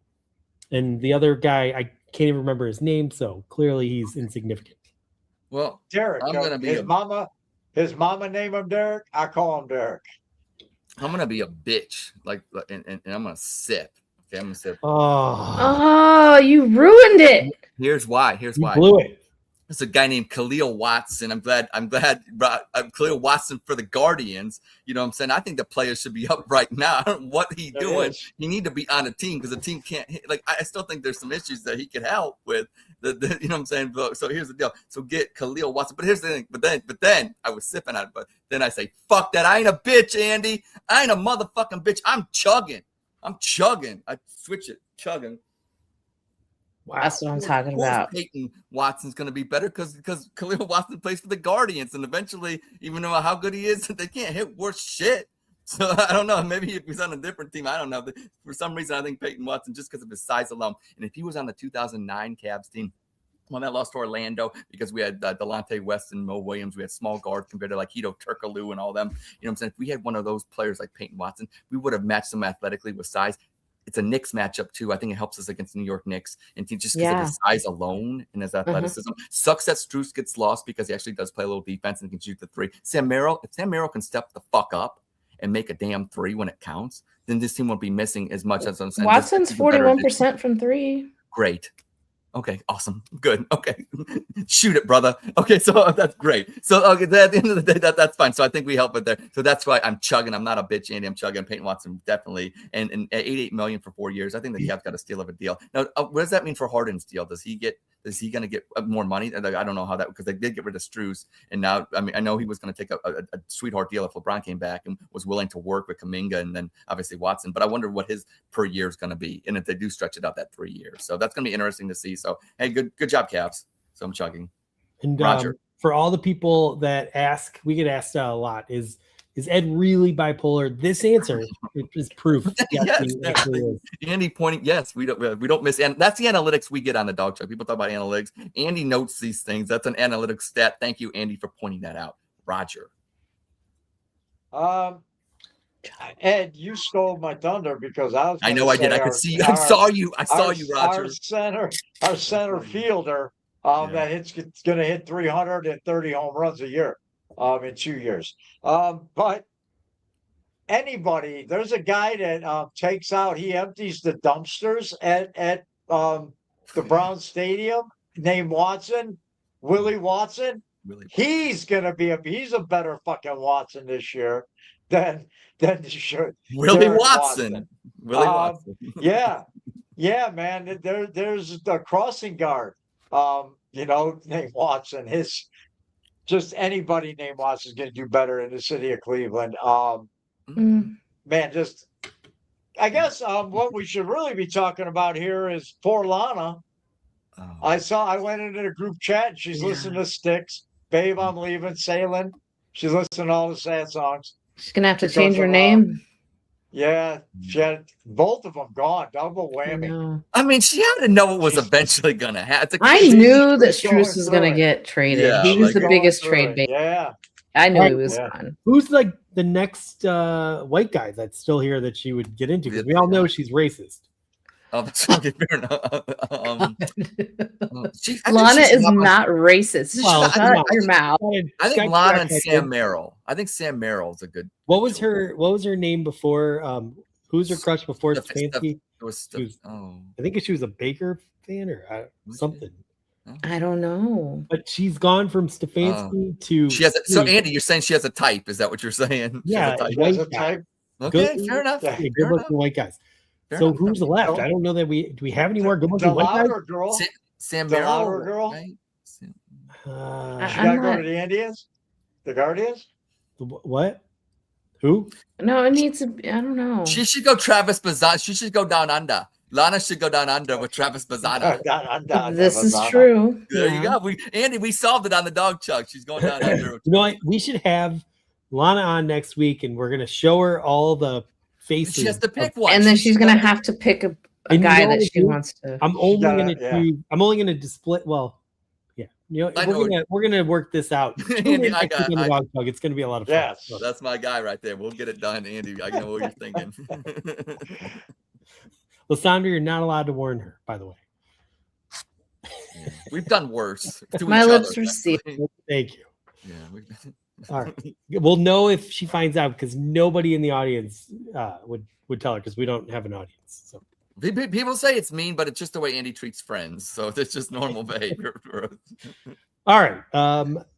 Speaker 2: and the other guy I can't even remember his name, so clearly he's insignificant.
Speaker 4: Well,
Speaker 1: Derek,
Speaker 4: I'm gonna be
Speaker 1: his mama named him Derek. I call him Derek.
Speaker 4: I'm gonna be a bitch, and I'm gonna sip. Okay, I'm gonna sip.
Speaker 3: Oh, you ruined it.
Speaker 4: Here's why.
Speaker 2: You blew it.
Speaker 4: There's a guy named Khalil Watson. I'm glad Khalil Watson for the Guardians. You know what I'm saying? I think the players should be up right now. I don't know what he's doing. He need to be on a team because the team can't hit. Like, I still think there's some issues that he could help with. You know what I'm saying? So here's the deal. So get Khalil Watson. But here's the thing. But then I was sipping on it. But then I say, fuck that. I ain't a bitch, Andy. I ain't a motherfucking bitch. I'm chugging. I switch it. Chugging.
Speaker 3: Wow. That's what I'm talking about.
Speaker 4: Peyton Watson's going to be better because Khalil Watson plays for the Guardians, and eventually, even though how good he is, they can't hit worse shit. So I don't know. Maybe if he's on a different team, I don't know. But for some reason, I think Peyton Watson, just because of his size alone, and if he was on the 2009 Cavs team, when that lost to Orlando because we had Delonte West and Mo Williams, we had small guards compared to like Hito Turkoglu and all them. You know what I'm saying? If we had one of those players like Peyton Watson, we would have matched them athletically with size. It's a Knicks matchup too. I think it helps us against New York Knicks, and just because of his size alone and his athleticism. Sucks that Strus gets lost because he actually does play a little defense and can shoot the three. If Sam Merrill can step the fuck up and make a damn three when it counts, then this team won't be missing as much as I'm saying.
Speaker 3: Watson's 41% from three.
Speaker 4: Great. Okay, awesome. Good. Okay. Shoot it, brother. Okay, so that's great. So okay, at the end of the day, that's fine. So I think we help it there. So that's why I'm chugging. I'm not a bitch, Andy. I'm chugging. Peyton Watson, definitely. And at $88 million for 4 years, I think the Cavs got a steal of a deal. Now, what does that mean for Harden's deal? Is he going to get more money? I don't know how that, because they did get rid of Strus. And now, I mean, I know he was going to take a sweetheart deal if LeBron came back and was willing to work with Kuminga and then obviously Watson. But I wonder what his per year is going to be. And if they do stretch it out that 3 years. So that's going to be interesting to see. So, hey, good job, Cavs. So I'm chugging.
Speaker 2: And
Speaker 4: Roger.
Speaker 2: For all the people that ask, we get asked a lot, is Ed really bipolar? This answer is proof.
Speaker 4: Yes, Andy pointing. Yes, we don't miss. And that's the analytics we get on the Dawg Chug. People talk about analytics. Andy notes these things. That's an analytics stat. Thank you, Andy, for pointing that out. Roger.
Speaker 1: Ed, you stole my thunder because
Speaker 4: I know I did. I could see. I saw you. I saw you, Roger.
Speaker 1: Our center fielder that's going to hit 330 home runs a year in 2 years. But anybody, there's a guy that takes out. He empties the dumpsters at the Brown Stadium named Watson, Willie Watson. He's gonna be he's a better fucking Watson this year than
Speaker 4: Willie Watson. Willie Watson.
Speaker 1: Yeah, man. There's the crossing guard. Named Watson. Just anybody named Watson is going to do better in the city of Cleveland. Man, I guess what we should really be talking about here is poor Lana. I went into the group chat and she's listening to Styx. Babe, I'm leaving, sailing. She's listening to all the sad songs.
Speaker 3: She's going to have to change her name.
Speaker 1: Yeah, she had both of them gone. Double whammy.
Speaker 4: I mean, she had to know it was eventually going to happen.
Speaker 3: I knew that Strus was going to get traded. Yeah, he was the biggest trade bait.
Speaker 1: Yeah.
Speaker 3: I knew he was gone.
Speaker 2: Who's like the next white guy that's still here that she would get into? Because we all know she's racist.
Speaker 4: Fair enough.
Speaker 3: Lana is not racist. Well, shut your mouth.
Speaker 4: I think Lana and Sam Merrill. I think Sam Merrill is a good.
Speaker 2: What was her name before? Who's her crush before Stefanski? I think she was a Baker fan or something.
Speaker 3: I don't know.
Speaker 2: But she's gone from Stefanski to.
Speaker 4: She has. So Andy, you're saying she has a type? Is that what you're saying?
Speaker 2: Yeah,
Speaker 1: she has a type.
Speaker 4: Okay, fair enough.
Speaker 2: Yeah, good looking white guys. So who's left? I don't know that do we have any more good looking white guys?
Speaker 1: Girl.
Speaker 4: Sam Merrill,
Speaker 1: girl.
Speaker 4: Right?
Speaker 1: She gotta go to the Indians, the Guardians.
Speaker 2: What? Who?
Speaker 3: No, it needs to. I don't know.
Speaker 4: She should go Travis Bazana. She should go down under. Lana should go down under with Travis Bazana.
Speaker 3: This is true.
Speaker 4: There you go. Andy, we solved it on the Dawg Chug. She's going down under.
Speaker 2: You know what? We should have Lana on next week, and we're gonna show her all the faces.
Speaker 4: She has to pick one,
Speaker 3: and then she's gonna have to pick a guy that she wants to.
Speaker 2: I'm only gonna display. Well, yeah, we're gonna work this out.
Speaker 4: Andy,
Speaker 2: it's gonna be a lot of fun.
Speaker 1: Yes,
Speaker 4: that's my guy right there. We'll get it done, Andy. I know what you're thinking.
Speaker 2: Lysandra, you're not allowed to warn her, by the way.
Speaker 4: Yeah, we've done worse.
Speaker 3: My lips are sealed.
Speaker 2: Thank you.
Speaker 4: Yeah.
Speaker 2: All right. We'll know if she finds out because nobody in the audience would tell her because we don't have an audience. So
Speaker 4: people say it's mean, but it's just the way Andy treats friends. So it's just normal behavior for us.
Speaker 2: All right.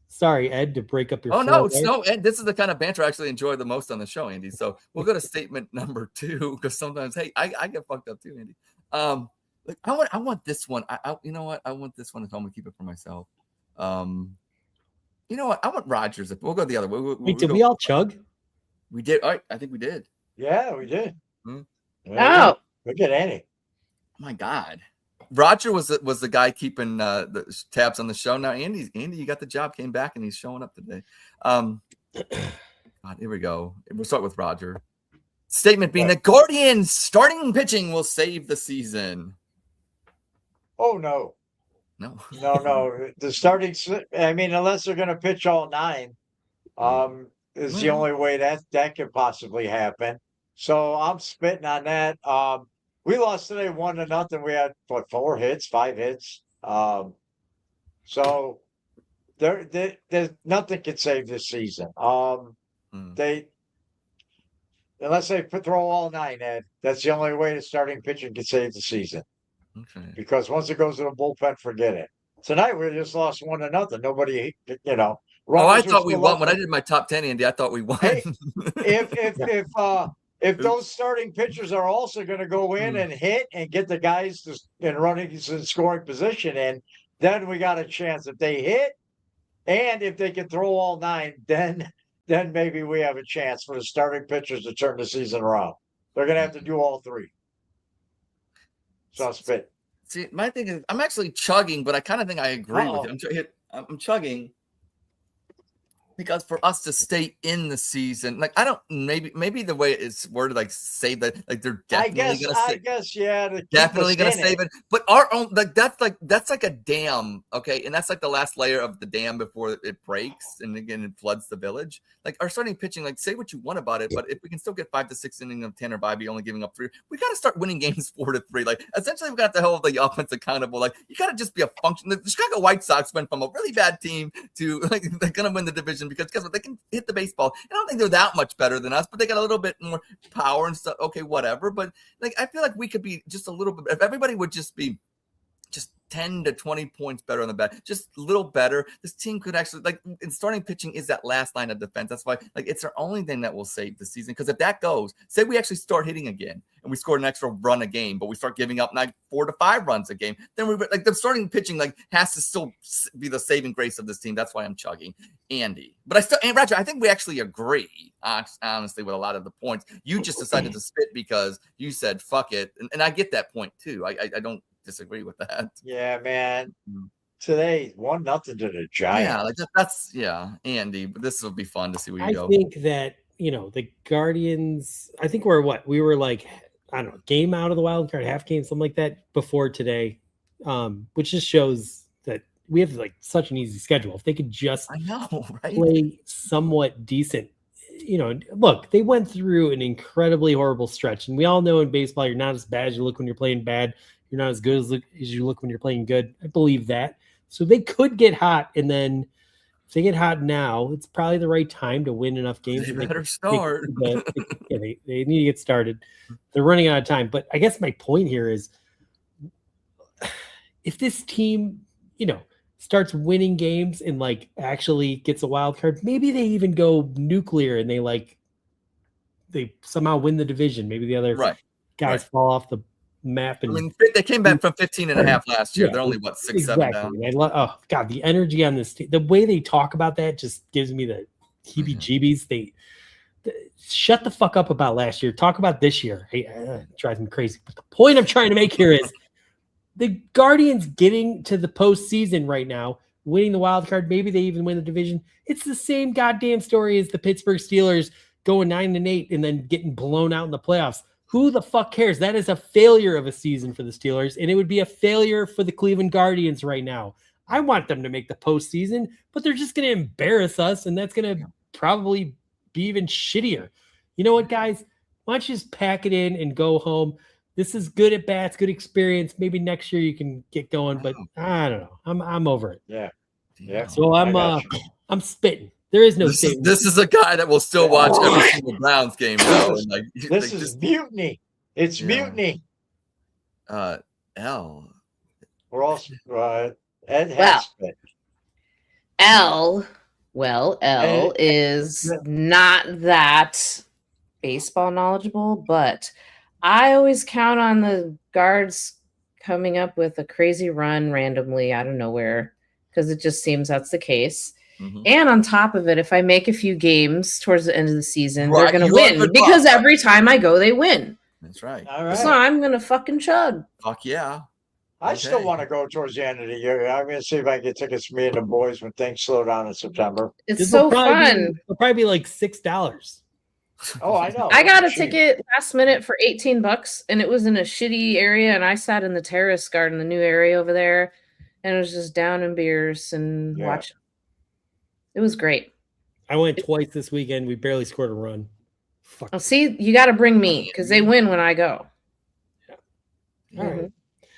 Speaker 2: Sorry, Ed, to break up your
Speaker 4: Oh
Speaker 2: flow
Speaker 4: no, it's
Speaker 2: there.
Speaker 4: no, and this is the kind of banter I actually enjoy the most on the show, Andy. So we'll go to statement number 2 because sometimes, hey, I get fucked up too, Andy. Like I want this one. You know what? I want this one. If I'm gonna keep it for myself. You know what? I want Rogers. We'll go the other way.
Speaker 2: Wait, did we all chug?
Speaker 4: We did. All right, I think we did.
Speaker 1: Yeah, we did.
Speaker 4: Hmm.
Speaker 3: Oh,
Speaker 1: Look at Annie.
Speaker 4: My God, Roger was the guy keeping the tabs on the show. Now Andy, you got the job. Came back and he's showing up today. God, here we go. We'll start with Roger. Statement being that Guardians starting pitching will save the season.
Speaker 1: Oh no.
Speaker 4: No.
Speaker 1: The starting. I mean, unless they're going to pitch all 9, is the only way that could possibly happen. So I'm spitting on that. We lost today 1-0. We had 4 hits, 5 hits. So there's nothing can save this season. Unless they throw all 9, Ed, that's the only way the starting pitching can save the season.
Speaker 4: Okay.
Speaker 1: Because once it goes to the bullpen, forget it. Tonight we just lost 1-0. Nobody,
Speaker 4: Oh, I thought we won when I did my top 10, Andy. I thought we won.
Speaker 1: Hey, if those starting pitchers are also going to go in and hit and get the guys in running and scoring position in, then we got a chance. If they hit and if they can throw all 9, then maybe we have a chance for the starting pitchers to turn the season around. They're going to have to do all 3. So I'll spit.
Speaker 4: See, my thing is, I'm actually chugging, but I kind of think I agree with you. I'm chugging because for us to stay in the season, like I don't maybe the way it's worded, like save that, like they're definitely gonna save.
Speaker 1: I guess yeah,
Speaker 4: definitely gonna save it. But our own that's like a dam, okay, and that's like the last layer of the dam before it breaks and again it floods the village. Like our starting pitching, like say what you want about it, but if we can still get 5 to 6 innings of Tanner Bybee only giving up 3, we got to start winning games 4-3. Like essentially, we got to hold the offense accountable. Like you got to just be a function. The Chicago White Sox went from a really bad team to like they're gonna win the division because guess what? They can hit the baseball. I don't think they're that much better than us, but they got a little bit more power and stuff. Okay, whatever. But like I feel like we could be just a little bit. If everybody would just be just 10 to 20 points better on the bat, just a little better, this team could actually, like, in starting pitching is that last line of defense. That's why, like, it's our only thing that will save the season. Because if that goes, say we actually start hitting again and we score an extra run a game, but we start giving up like 4 to 5 runs a game, then we like the starting pitching like has to still be the saving grace of this team. That's why I'm chugging Andy. But Roger, I think we actually agree, honestly, with a lot of the points. You just decided to spit because you said fuck it, and I get that point too. I don't disagree with that.
Speaker 1: Yeah, man. Today 1-0 to the Giants.
Speaker 4: Yeah, like that's Andy. But this will be fun to see where you go.
Speaker 2: I think that the Guardians. I think we were like, I don't know, game out of the wild card, half game, something like that before today, which just shows that we have like such an easy schedule. If they could just play somewhat decent, look, they went through an incredibly horrible stretch, and we all know in baseball you're not as bad as you look when you're playing bad. You're not as good as you look when you're playing good. I believe that. So they could get hot, and then if they get hot now, it's probably the right time to win enough games.
Speaker 4: They better start.
Speaker 2: They need to get started. They're running out of time. But I guess my point here is, if this team, starts winning games and like actually gets a wild card, maybe they even go nuclear and they somehow win the division. Maybe the other guys fall off the map. And
Speaker 4: I mean, they came back from 15.5 last year. They're only 6, 7 down.
Speaker 2: Oh God, the energy on this team, the way they talk about that just gives me the heebie-jeebies. They shut the fuck up about last year. Talk about this year. It drives me crazy. But the point I'm trying to make here is the Guardians getting to the postseason right now, winning the wild card. Maybe they even win the division. It's the same goddamn story as the Pittsburgh Steelers going 9-8 and then getting blown out in the playoffs. Who the fuck cares? That is a failure of a season for the Steelers, and it would be a failure for the Cleveland Guardians right now. I want them to make the postseason, but they're just going to embarrass us, and that's going to probably be even shittier. You know what, guys? Why don't you just pack it in and go home? This is good at bats, good experience. Maybe next year you can get going, but I don't know. I'm over it.
Speaker 1: Yeah.
Speaker 2: So I'm spitting. There is no saving.
Speaker 4: This is a guy that will still watch every single Browns game, though.
Speaker 1: This is mutiny. It's mutiny.
Speaker 4: L.
Speaker 1: We're all Ed has spit.
Speaker 3: L
Speaker 1: Eh,
Speaker 3: is not that baseball knowledgeable, but I always count on the guards coming up with a crazy run randomly out of nowhere because it just seems that's the case.
Speaker 4: Mhm.
Speaker 3: And on top of it, if I make a few games towards the end of the season,
Speaker 4: Right,
Speaker 3: they're going to
Speaker 4: you are
Speaker 3: win
Speaker 4: good
Speaker 3: because
Speaker 4: luck.
Speaker 3: every time I go, they win.
Speaker 4: That's right.
Speaker 1: All
Speaker 3: So
Speaker 1: right.
Speaker 3: I'm going to fucking chug.
Speaker 4: Fuck yeah.
Speaker 1: I still
Speaker 4: Okay.
Speaker 1: want to go towards the end of the year. I'm going to see if I can get tickets for me and the boys when things slow down in September.
Speaker 3: It's
Speaker 2: This
Speaker 3: so
Speaker 2: will probably
Speaker 3: fun.
Speaker 2: It'll probably be like $6.
Speaker 1: Oh, I know.
Speaker 3: I got a
Speaker 1: Cheap.
Speaker 3: ticket last minute for $18, and it was in a shitty area, and I sat in the terrace garden, the new area over there, and it was just down in beers and
Speaker 1: Yeah.
Speaker 3: watching. It was great.
Speaker 2: I went twice this weekend. We barely scored a run. Fuck.
Speaker 3: Oh, see, you got to bring me because they win when I go.
Speaker 2: All right.
Speaker 3: Mhm.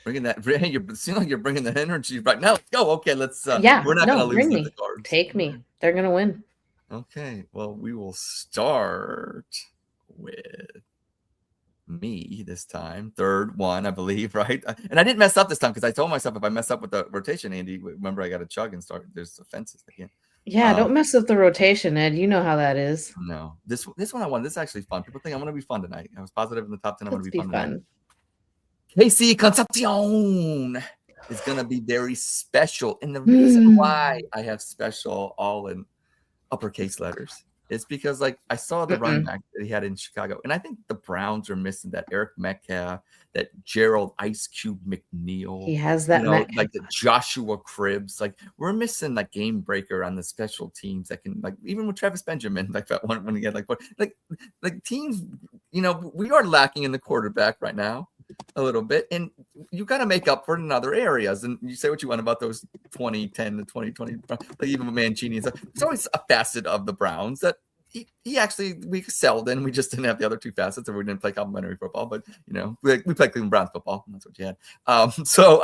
Speaker 4: Bringing that, you seem like you're bringing the energy right now. Let's go. Okay, let's.
Speaker 3: Yeah,
Speaker 4: we're not
Speaker 3: no,
Speaker 4: going to
Speaker 3: bring
Speaker 4: lose
Speaker 3: me.
Speaker 4: the cards.
Speaker 3: Take me. They're gonna win.
Speaker 4: Okay, well, we will start with me this time. Third one, I believe, right? And I didn't mess up this time because I told myself if I mess up with the rotation, Andy, remember I got to chug and start. There's offenses again.
Speaker 3: Yeah, don't mess up the rotation, Ed. You know how that is.
Speaker 4: No, this one I won. This is actually fun. People think I'm going to be fun tonight. I was positive in the top 10. I'm going
Speaker 3: Let's
Speaker 4: to be
Speaker 3: be
Speaker 4: fun tonight.
Speaker 3: fun.
Speaker 4: KC Concepcion is going to be very special. And the reason why I have special all in uppercase letters is because, like, I saw the running back that he had in Chicago. And I think the Browns are missing that Eric Metcalf, that Gerald Ice Cube McNeil.
Speaker 3: He has that Metcalf.
Speaker 4: Like the Joshua Cribbs. Like, we're missing like game breaker on the special teams that can, like, even with Travis Benjamin, like that one when he had like teams, we are lacking in the quarterback right now a little bit, and you got to make up for it in other areas. And you say what you want about those 2010 to 2020, like even with Mancini and stuff. It's always a facet of the Browns that he actually, we excelled in. We just didn't have the other two facets, or we didn't play complimentary football. But we played Cleveland Browns football, and that's what you had. So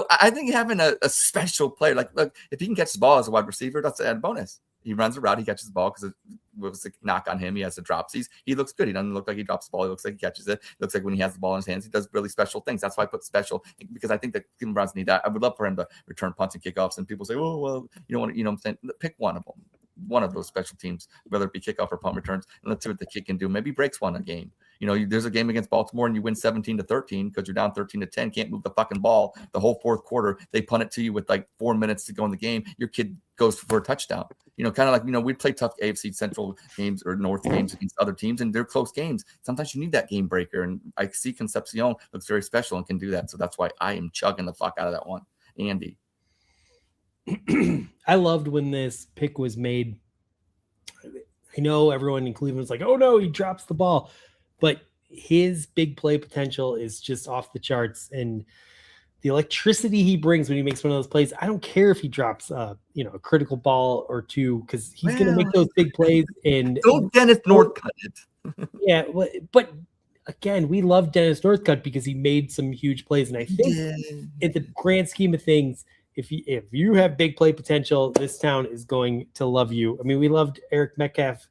Speaker 4: I think having a special player, like, look, if he can catch the ball as a wide receiver, that's an added bonus. He runs a route, he catches the ball because it was a knock on him. He has the dropsies. He looks good. He doesn't look like he drops the ball. He looks like he catches it. Looks like when he has the ball in his hands, he does really special things. That's why I put special, because I think that Cleveland Browns need that. I would love for him to return punts and kickoffs. And people say, oh, well, you don't want to, what I'm saying? Pick one of them, one of those special teams, whether it be kickoff or punt returns, and let's see what the kid can do. Maybe breaks one a game. There's a game against Baltimore and you win 17-13 because you're down 13-10, can't move the fucking ball the whole fourth quarter. They punt it to you with like 4 minutes to go in the game. Your kid goes for a touchdown. Kind of like, we play tough AFC Central games or North games against other teams, and they're close games. Sometimes you need that game breaker, and I see Concepcion looks very special and can do that. So that's why I am chugging the fuck out of that one. Andy.
Speaker 2: I loved when this pick was made. I know everyone in Cleveland's like, oh no, he drops the ball. But his big play potential is just off the charts, and the electricity he brings when he makes one of those plays. I don't care if he drops, a critical ball or two, because he's going to make those big plays. And
Speaker 4: don't Dennis Northcutt it.
Speaker 2: Yeah, but again, we love Dennis Northcutt because he made some huge plays, and I think in the grand scheme of things, if you have big play potential, this town is going to love you. I mean, we loved Eric Metcalf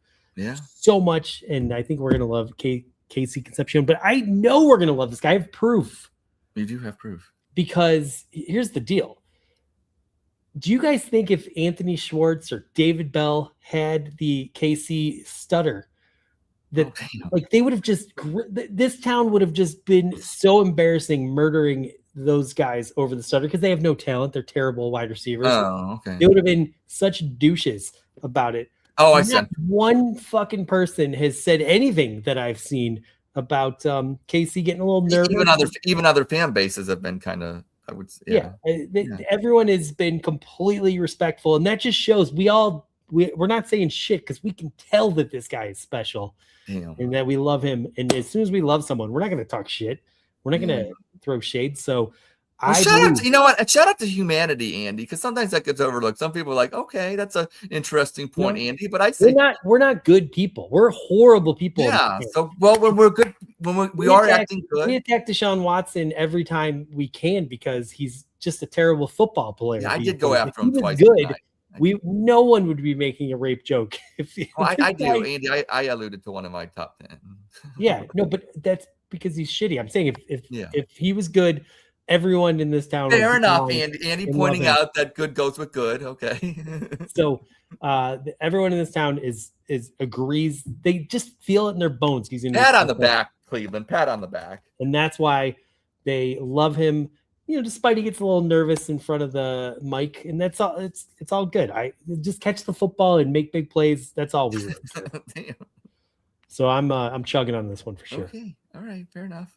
Speaker 2: so much, and I think we're going to love Casey Concepcion, but I know we're going to love this guy. I have proof.
Speaker 4: You do have proof. Because
Speaker 2: here's the deal. Do you guys think if Anthony Schwartz or David Bell had the KC stutter, that they would have this town would have just been so embarrassing, murdering those guys over the stutter, because they have no talent. They're terrible wide receivers.
Speaker 4: Oh, okay.
Speaker 2: They would have been such douches about it.
Speaker 4: Oh, I see.
Speaker 2: One fucking person has said anything that I've seen about KC getting a little nervous.
Speaker 4: Even other fan bases have been kind of, I would say.
Speaker 2: Everyone has been completely respectful, and that just shows we're not saying shit, because we can tell that this guy is special.
Speaker 4: Damn.
Speaker 2: And that we love him. And as soon as we love someone, we're not going to talk shit. We're not going to throw shade. So
Speaker 4: shout out to humanity, Andy, because sometimes that gets overlooked. Some people are like, okay, that's an interesting point, Andy. But I say
Speaker 2: we're not good people. We're horrible people.
Speaker 4: Yeah. So when we're good, we are acting good.
Speaker 2: We attack Deshaun Watson every time we can because he's just a terrible football player.
Speaker 4: Yeah, I did go after him twice.
Speaker 2: Good. No one would be making a rape joke.
Speaker 4: I do, Andy. I alluded to one of my top 10.
Speaker 2: Yeah, no, but that's because he's shitty. I'm saying if he was good, everyone in this town.
Speaker 4: Fair
Speaker 2: was
Speaker 4: enough,
Speaker 2: behind
Speaker 4: Andy
Speaker 2: and
Speaker 4: pointing
Speaker 2: loving.
Speaker 4: out that good goes with good. Okay.
Speaker 2: So everyone in this town is agrees. They just feel it in their bones. He's going to
Speaker 4: Pat on the back, Cleveland. Pat on the back.
Speaker 2: and that's why they love him. You know, despite he gets a little nervous in front of the mic, and that's all. It's all good. I just catch the football and make big plays. That's all we live for.
Speaker 4: Damn.
Speaker 2: So I'm chugging on this one for sure.
Speaker 4: Okay. All right. Fair enough.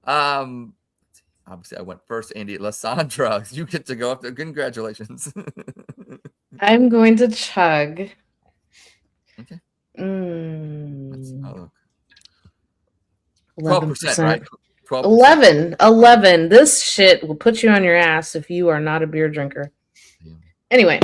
Speaker 4: Obviously I went first, Andy. Lysandra, you get to go up there. Congratulations.
Speaker 3: I'm going to chug.
Speaker 4: Okay.
Speaker 3: Mm,
Speaker 4: Oh, 12%, right?
Speaker 3: 12%. 11. This shit will put you on your ass if you are not a beer drinker.
Speaker 4: Yeah.
Speaker 3: Anyway,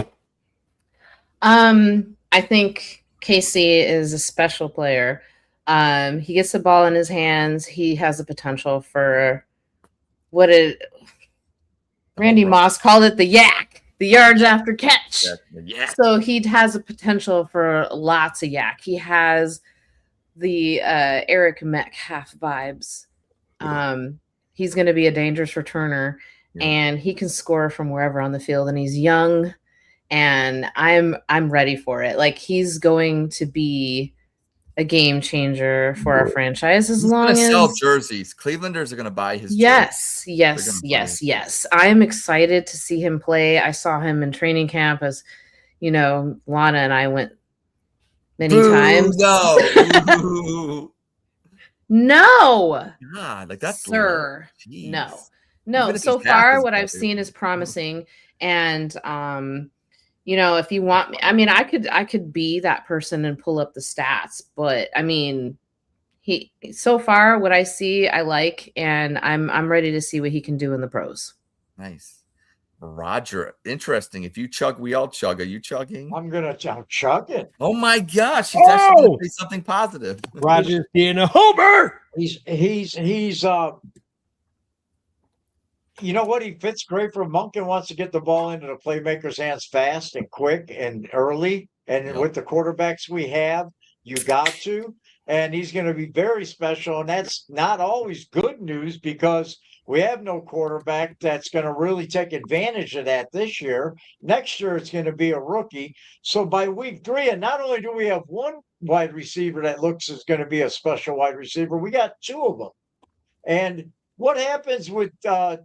Speaker 3: I think Casey is a special player. He gets the ball in his hands. He has the potential for Randy Moss called it the yak, the yards after catch.
Speaker 4: Yeah.
Speaker 3: So he has a potential for lots of yak. He has the Eric Metcalf vibes. He's going to be a dangerous returner, and he can score from wherever on the field. And he's young, and I'm ready for it. Like, he's going to be a game changer for our franchise as long as
Speaker 4: sell jerseys. Clevelanders are going to buy his
Speaker 3: yes. I am excited to see him play. I saw him in training camp, as you know, Lana and I went many times. No.
Speaker 4: God, like that's
Speaker 3: sir. No. So far, what I've seen is promising, and you know, if you want me, I mean, I could be that person and pull up the stats, but I mean, so far what I see, I like, and I'm ready to see what he can do in the pros.
Speaker 4: Nice. Roger, interesting. If you chug, we all chug. Are you chugging?
Speaker 1: I'm chugging.
Speaker 4: Oh my gosh, he's actually going to say something positive.
Speaker 2: Roger's being a homer.
Speaker 1: He's you know what? He fits great for Monken. Wants to get the ball into the playmaker's hands fast and quick and early. And with the quarterbacks we have, you got to. And he's going to be very special. And that's not always good news, because we have no quarterback that's going to really take advantage of that this year. Next year, it's going to be a rookie. So by week 3, and not only do we have one wide receiver that looks is going to be a special wide receiver, we got 2 of them. And what happens with a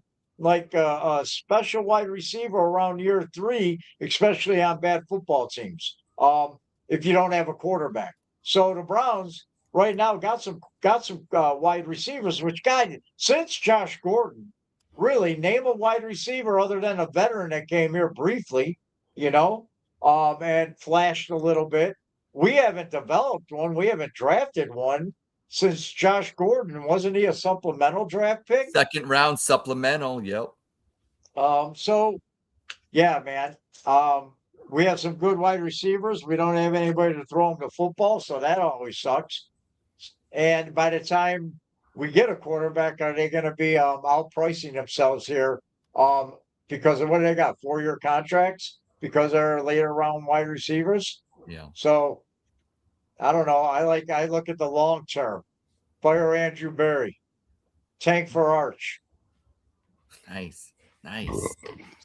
Speaker 1: special wide receiver around year 3, especially on bad football teams, if you don't have a quarterback? So the Browns right now got some wide receivers, which since Josh Gordon, really name a wide receiver other than a veteran that came here briefly, and flashed a little bit. We haven't developed one. We haven't drafted one since Josh Gordon. Wasn't he a supplemental draft pick?
Speaker 4: 2nd round supplemental. Yep.
Speaker 1: So yeah, man. We have some good wide receivers. We don't have anybody to throw them the football, so that always sucks. And by the time we get a quarterback, are they going to be outpricing themselves here? Because of what they got, 4-year contracts, because they're later round wide receivers.
Speaker 4: Yeah.
Speaker 1: So I don't know. I look at the long term. Fire Andrew Berry, tank for Arch.
Speaker 4: Nice.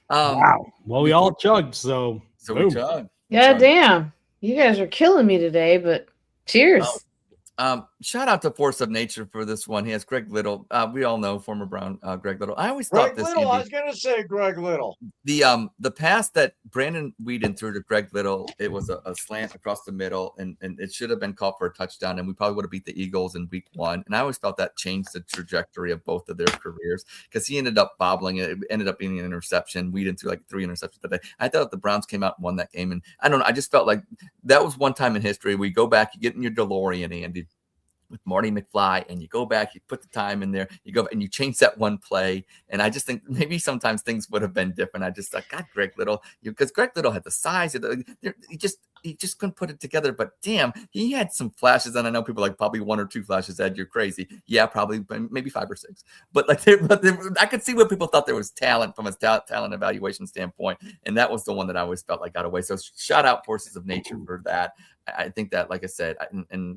Speaker 2: Wow. Well, we all chugged, so
Speaker 4: we chug.
Speaker 3: Yeah, damn. You guys are killing me today, but cheers.
Speaker 4: Shout out to Force of Nature for this one. He has Greg Little. We all know former Brown Greg Little. I always thought this.
Speaker 1: Little, I was going to say Greg Little.
Speaker 4: The pass that Brandon Whedon threw to Greg Little, it was a slant across the middle, and it should have been called for a touchdown, and we probably would have beat the Eagles in week 1. And I always felt that changed the trajectory of both of their careers, because he ended up bobbling. It ended up being an interception. Whedon threw like 3 interceptions that day. I thought the Browns came out and won that game, and I don't know. I just felt like that was one time in history we go back, you get in your DeLorean, Andy, with Marty McFly, and you go back, you put the time in there, you go and you change that one play. And I just think maybe sometimes things would have been different. I just thought, God, Greg Little, because Greg Little had the size, he just couldn't put it together. But damn, he had some flashes, and I know people like probably 1 or 2 flashes. Ed, you're crazy. Yeah, probably maybe 5 or 6. But like, I could see where people thought there was talent from a talent evaluation standpoint, and that was the one that I always felt like got away. So shout out Forces of Nature for that. I think that, like I said,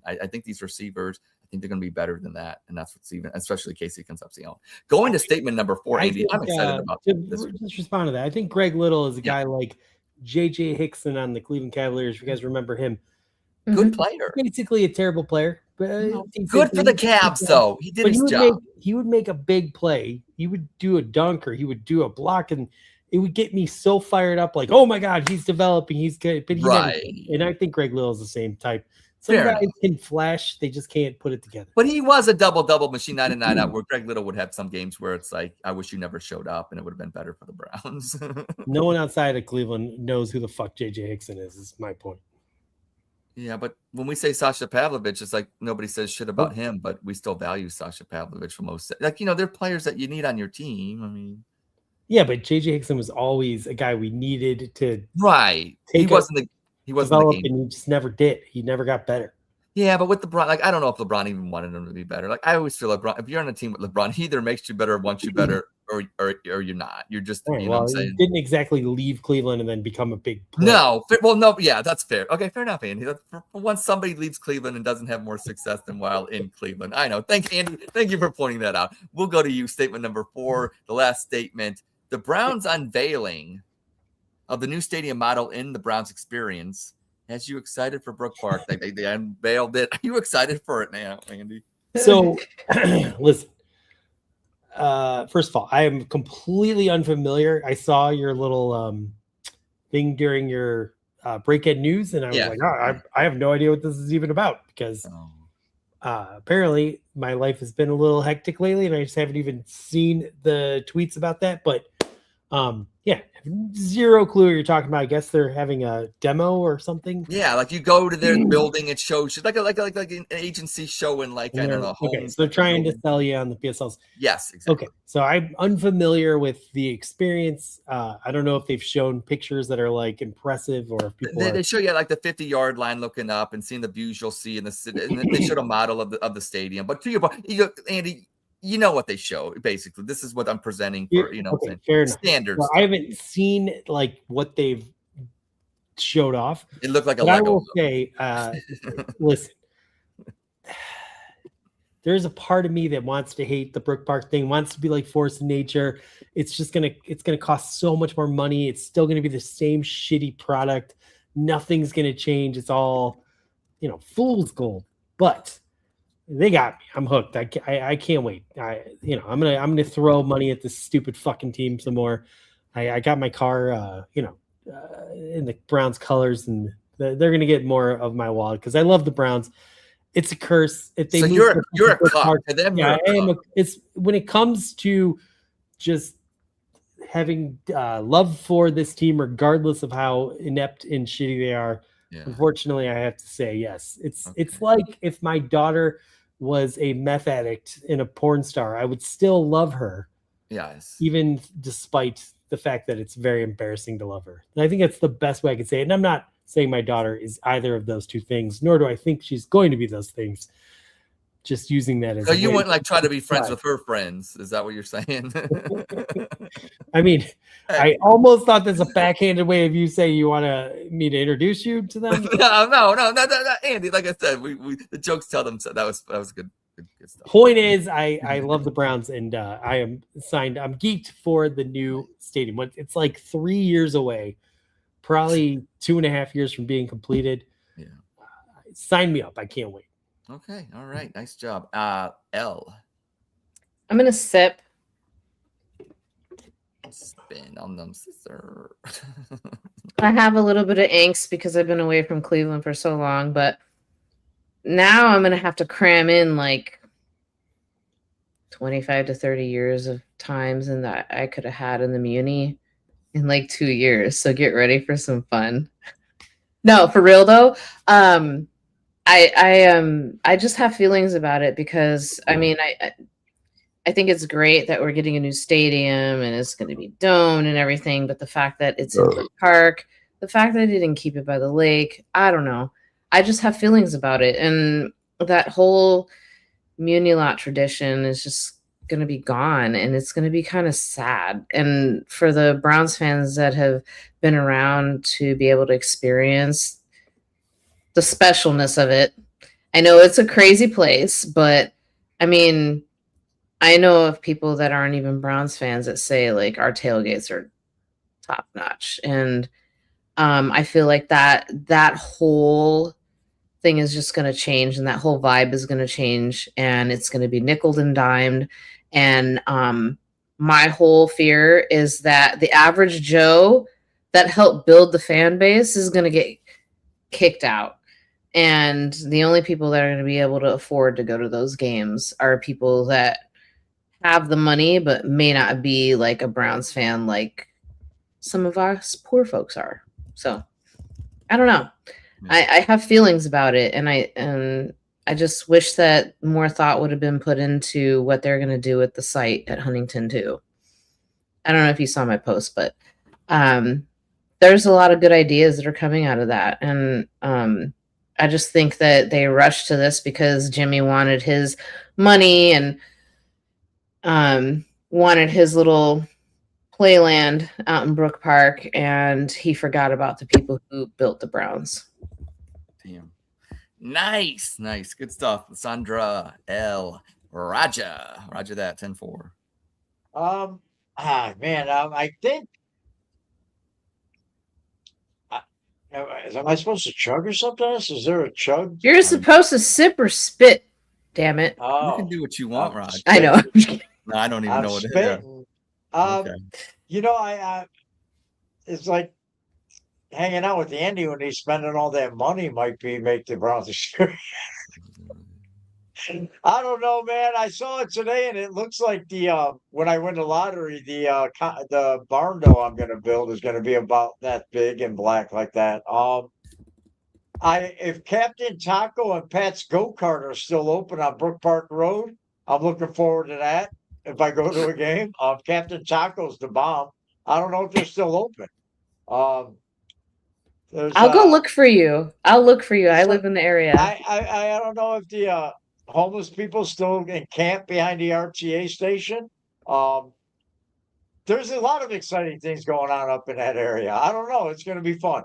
Speaker 4: I think these receivers, I think they're going to be better than that, and that's what's even, especially Casey Concepcion. Going to statement number 4, Andy, I'm excited about this.
Speaker 2: Just respond to that. I think Greg Little is a guy like J.J. Hickson on the Cleveland Cavaliers. If you guys remember him,
Speaker 4: good player,
Speaker 2: basically a terrible player. But
Speaker 4: good for the Cavs, though. He did his job.
Speaker 2: He would make a big play. He would do a dunk or he would do a block, and it would get me so fired up. Like, oh my God, he's developing. He's good, but he never did. And I think Greg Little is the same type. Some guys can flash, they just can't put it together.
Speaker 4: But he was a double machine 9 and 9 out, where Greg Little would have some games where it's like, I wish you never showed up, and it would have been better for the Browns.
Speaker 2: No one outside of Cleveland knows who the fuck J.J. Hickson is my point.
Speaker 4: Yeah, but when we say Sasha Pavlovich, it's like nobody says shit about him, but we still value Sasha Pavlovich for most. Like, they're players that you need on your team. I mean,
Speaker 2: yeah, but J.J. Hickson was always a guy we needed to
Speaker 4: He wasn't the game.
Speaker 2: And he just never did. He never got better.
Speaker 4: Yeah, but with LeBron, like, I don't know if LeBron even wanted him to be better. Like, I always feel LeBron, if you're on a team with LeBron, he either makes you better or wants you better, or you're not. You're just,
Speaker 2: right,
Speaker 4: you know what I'm saying?
Speaker 2: He didn't exactly leave Cleveland and then become a big player.
Speaker 4: No. Yeah, that's fair. Okay, fair enough, Andy. For once somebody leaves Cleveland and doesn't have more success than while in Cleveland. I know. Thank you, Andy. Thank you for pointing that out. We'll go to you. Statement number 4, the last statement. The Browns unveiling of the new stadium model in the Browns experience has you excited for Brook Park. They unveiled it. Are you excited for it now, Andy?
Speaker 2: So, listen. First of all, I am completely unfamiliar. I saw your little thing during your break-in news, and I was like, I have no idea what this is even about, because apparently my life has been a little hectic lately, and I just haven't even seen the tweets about that. But yeah, zero clue what you're talking about. I guess they're having a demo or something.
Speaker 4: Yeah, like you go to their building, it shows like an agency showing, like, I don't know.
Speaker 2: Okay, so they're trying to sell you on the PSLs.
Speaker 4: Yes, exactly.
Speaker 2: Okay, so I'm unfamiliar with the experience. I don't know if they've shown pictures that are like impressive, or if people
Speaker 4: they show you like the 50-yard line looking up and seeing the views you'll see in the city. And they showed a model of the stadium. But to your point, Andy, you know what they show. Basically, this is what I'm presenting for.
Speaker 2: Okay, fair enough.
Speaker 4: Standards.
Speaker 2: Well, I haven't seen like what they've showed off.
Speaker 4: It looked like a
Speaker 2: Lego. I will say, listen, there's a part of me that wants to hate the Brook Park thing, wants to be like Force of Nature. It's gonna cost so much more money. It's still gonna be the same shitty product. Nothing's gonna change. It's all, fool's gold. But they got me. I'm hooked. I can't wait. I'm gonna throw money at this stupid fucking team some more. I got my car, in the Browns colors, and they're gonna get more of my wallet because I love the Browns. It's a curse if they.
Speaker 4: So you're a cuck to them.
Speaker 2: Yeah, I am. It's when it comes to just having love for this team, regardless of how inept and shitty they are. Yeah. Unfortunately, I have to say yes. It's like if my daughter was a meth addict and a porn star, I would still love her.
Speaker 4: Yes.
Speaker 2: Even despite the fact that it's very embarrassing to love her. And I think that's the best way I could say it. And I'm not saying my daughter is either of those two things, nor do I think she's going to be those things. Just using that as.
Speaker 4: So you wouldn't try to be friends with her friends? Is that what you're saying?
Speaker 2: I mean, I almost thought that's a backhanded way of you saying you want me to introduce you to them.
Speaker 4: No, Andy. Like I said, we the jokes tell them so. That was good stuff.
Speaker 2: Point is, I love the Browns, and I am signed. I'm geeked for the new stadium. It's like 3 years away, probably 2.5 years from being completed. Yeah, sign me up. I can't wait.
Speaker 4: Okay. All right. Nice job. L.
Speaker 3: I'm going to sip.
Speaker 4: Spin on them, sister.
Speaker 3: I have a little bit of angst because I've been away from Cleveland for so long, but now I'm going to have to cram in like 25 to 30 years of times and that I could have had in the Muni in like 2 years. So get ready for some fun. No, for real though. I just have feelings about it because I mean I think it's great that we're getting a new stadium and it's going to be domed and everything, but the fact that it's in the park, the fact that they didn't keep it by the lake, I don't know. I just have feelings about it. And that whole Muni Lot tradition is just going to be gone, and it's going to be kind of sad. And for the Browns fans that have been around to be able to experience the specialness of it, I know it's a crazy place, but I mean, I know of people that aren't even Browns fans that say like our tailgates are top notch. And I feel like that whole thing is just going to change, and that whole vibe is going to change, and it's going to be nickeled and dimed. And my whole fear is that the average Joe that helped build the fan base is going to get kicked out. And the only people that are going to be able to afford to go to those games are people that have the money, but may not be like a Browns fan like some of us poor folks are. So I don't know. I have feelings about it, and I just wish that more thought would have been put into what they're going to do with the site at Huntington too. I don't know if you saw my post, but there's a lot of good ideas that are coming out of that. And I just think that they rushed to this because Jimmy wanted his money and wanted his little playland out in Brook Park, and he forgot about the people who built the Browns.
Speaker 4: Damn. Nice. Good stuff. Sandra L. Roger that 10-4.
Speaker 1: Man, I think. Am I supposed to chug or something? Is there a chug?
Speaker 3: You're supposed to sip or spit. Damn it!
Speaker 4: You can do what you want, Rod.
Speaker 3: I know.
Speaker 4: No, I don't even know what it is.
Speaker 1: Okay. I it's like hanging out with Andy when he's spending all that money might make the Browns experience. I don't know, man. I saw it today, and it looks like the when I win the lottery, the barn door I'm going to build is going to be about that big and black like that. If Captain Taco and Pat's Go-Kart are still open on Brook Park Road, I'm looking forward to that. If I go to a game, Captain Taco's the bomb. I don't know if they're still open.
Speaker 3: I'll go look for you. I live in the area.
Speaker 1: I don't know if the homeless people still encamp behind the RTA station. There's a lot of exciting things going on up in that area. I don't know. It's going to be fun.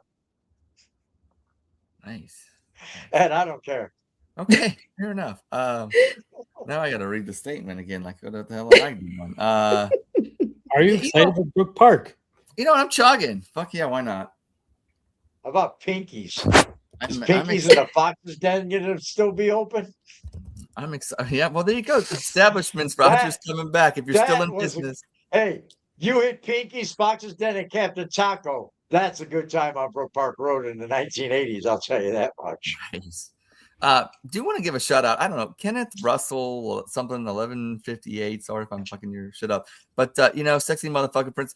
Speaker 4: Nice.
Speaker 1: And I don't care.
Speaker 4: Okay, fair enough. Now I got to read the statement again. Like, what the hell am I doing?
Speaker 2: Are you excited for Brook Park?
Speaker 4: You know, I'm chugging. Fuck yeah, why not?
Speaker 1: How about Pinkies? Is Pinkies and the Fox's Den going to still be open?
Speaker 4: I'm excited. Yeah, well, there you go. Establishments, Roger's coming back. If you're still in business.
Speaker 1: Hey, you hit Pinkies, Fox's Den, and Captain Taco. That's a good time on Brook Park Road in the 1980s. I'll tell you that much.
Speaker 4: Nice. Do you want to give a shout out? I don't know, Kenneth Russell, something 1158. Sorry if I'm fucking your shit up, but sexy motherfucker Prince.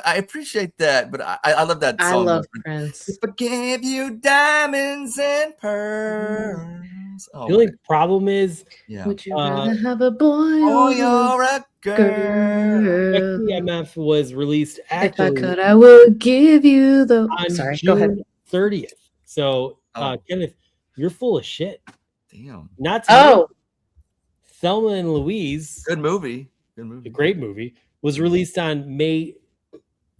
Speaker 4: I appreciate that, but I love that song.
Speaker 3: I love Prince.
Speaker 4: If I gave you diamonds and pearls.
Speaker 2: The only problem is,
Speaker 3: would you rather have a boy
Speaker 4: or you're a girl?
Speaker 2: MF was released
Speaker 3: If I could, I would give you the.
Speaker 2: On
Speaker 3: Sorry,
Speaker 2: June
Speaker 3: go ahead.
Speaker 2: 30th. So, Kenneth, you're full of shit.
Speaker 4: Damn.
Speaker 2: Not to Thelma and Louise.
Speaker 4: Good movie.
Speaker 2: A great movie. Was released on May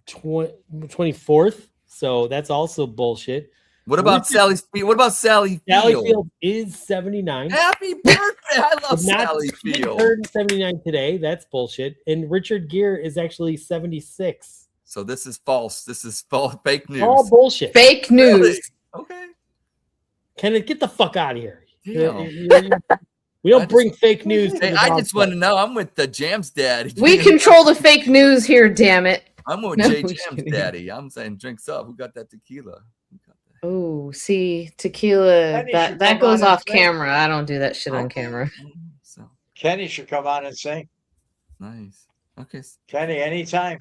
Speaker 2: 24th. So that's also bullshit.
Speaker 4: What about Sally Field?
Speaker 2: Sally Field is 79.
Speaker 4: Happy birthday. I love Sally Field.
Speaker 2: Turned 79 today. That's bullshit. And Richard Gere is actually 76.
Speaker 4: So this is false. This is false. Fake news.
Speaker 2: All bullshit.
Speaker 3: Fake news.
Speaker 4: Really? Okay.
Speaker 2: Kenneth, get the fuck out of here. We don't bring fake news.
Speaker 4: Hey, I just want to know. I'm with the Jams Daddy.
Speaker 3: We control the fake news here, damn it.
Speaker 4: I'm with Jay Jams Daddy. I'm saying drinks up. Who got that tequila?
Speaker 3: Oh, see, tequila. That goes off camera. I don't do that shit on camera.
Speaker 4: So
Speaker 1: Kenny should come on and sing.
Speaker 4: Nice. Okay.
Speaker 1: Kenny, anytime.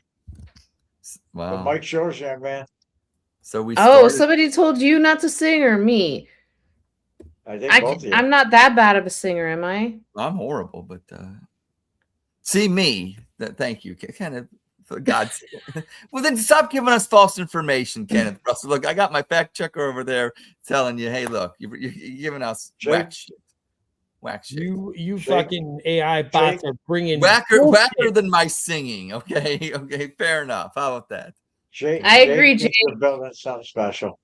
Speaker 4: Wow.
Speaker 1: But Mike Shoshan, man.
Speaker 4: So we.
Speaker 3: Somebody told you not to sing, or me?
Speaker 1: I think both of you.
Speaker 3: I'm not that bad of a singer, am I?
Speaker 4: I'm horrible, but see me. Thank you. Kind of For God's sake. Well, then stop giving us false information, Kenneth Russell. Look, I got my fact checker over there telling you, hey, look, you're giving us whack shit. Whack shit.
Speaker 2: You fucking AI bots are bringing
Speaker 4: whacker than my singing. Okay, okay, fair enough. How about that?
Speaker 3: I agree, Jake.
Speaker 1: You're building something special.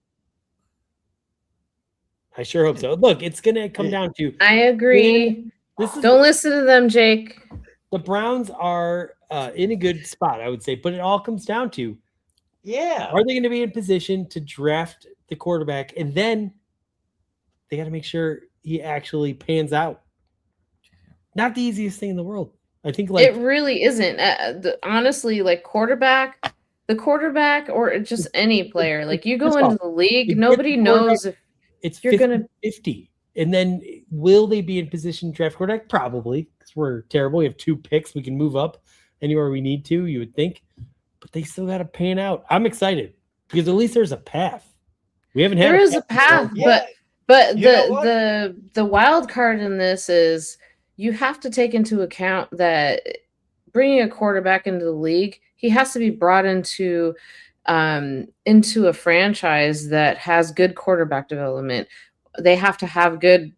Speaker 2: I sure hope so. Look, it's gonna come down to.
Speaker 3: I agree. Don't listen to them, Jake.
Speaker 2: The Browns are in a good spot, I would say, but it all comes down to, are they going to be in position to draft the quarterback, and then they got to make sure he actually pans out. Not the easiest thing in the world. I think
Speaker 3: it really isn't. Honestly, like the quarterback, or just any player. Like you go into the league, nobody knows if you're going to
Speaker 2: 50. And then will they be in position to draft quarterback? Probably, because we're terrible. We have 2 picks. We can move up anywhere we need to, you would think. But they still got to pan out. I'm excited because at least there's a path. We haven't had
Speaker 3: a path, but the wild card in this is you have to take into account that bringing a quarterback into the league, he has to be brought into a franchise that has good quarterback development. They have to have good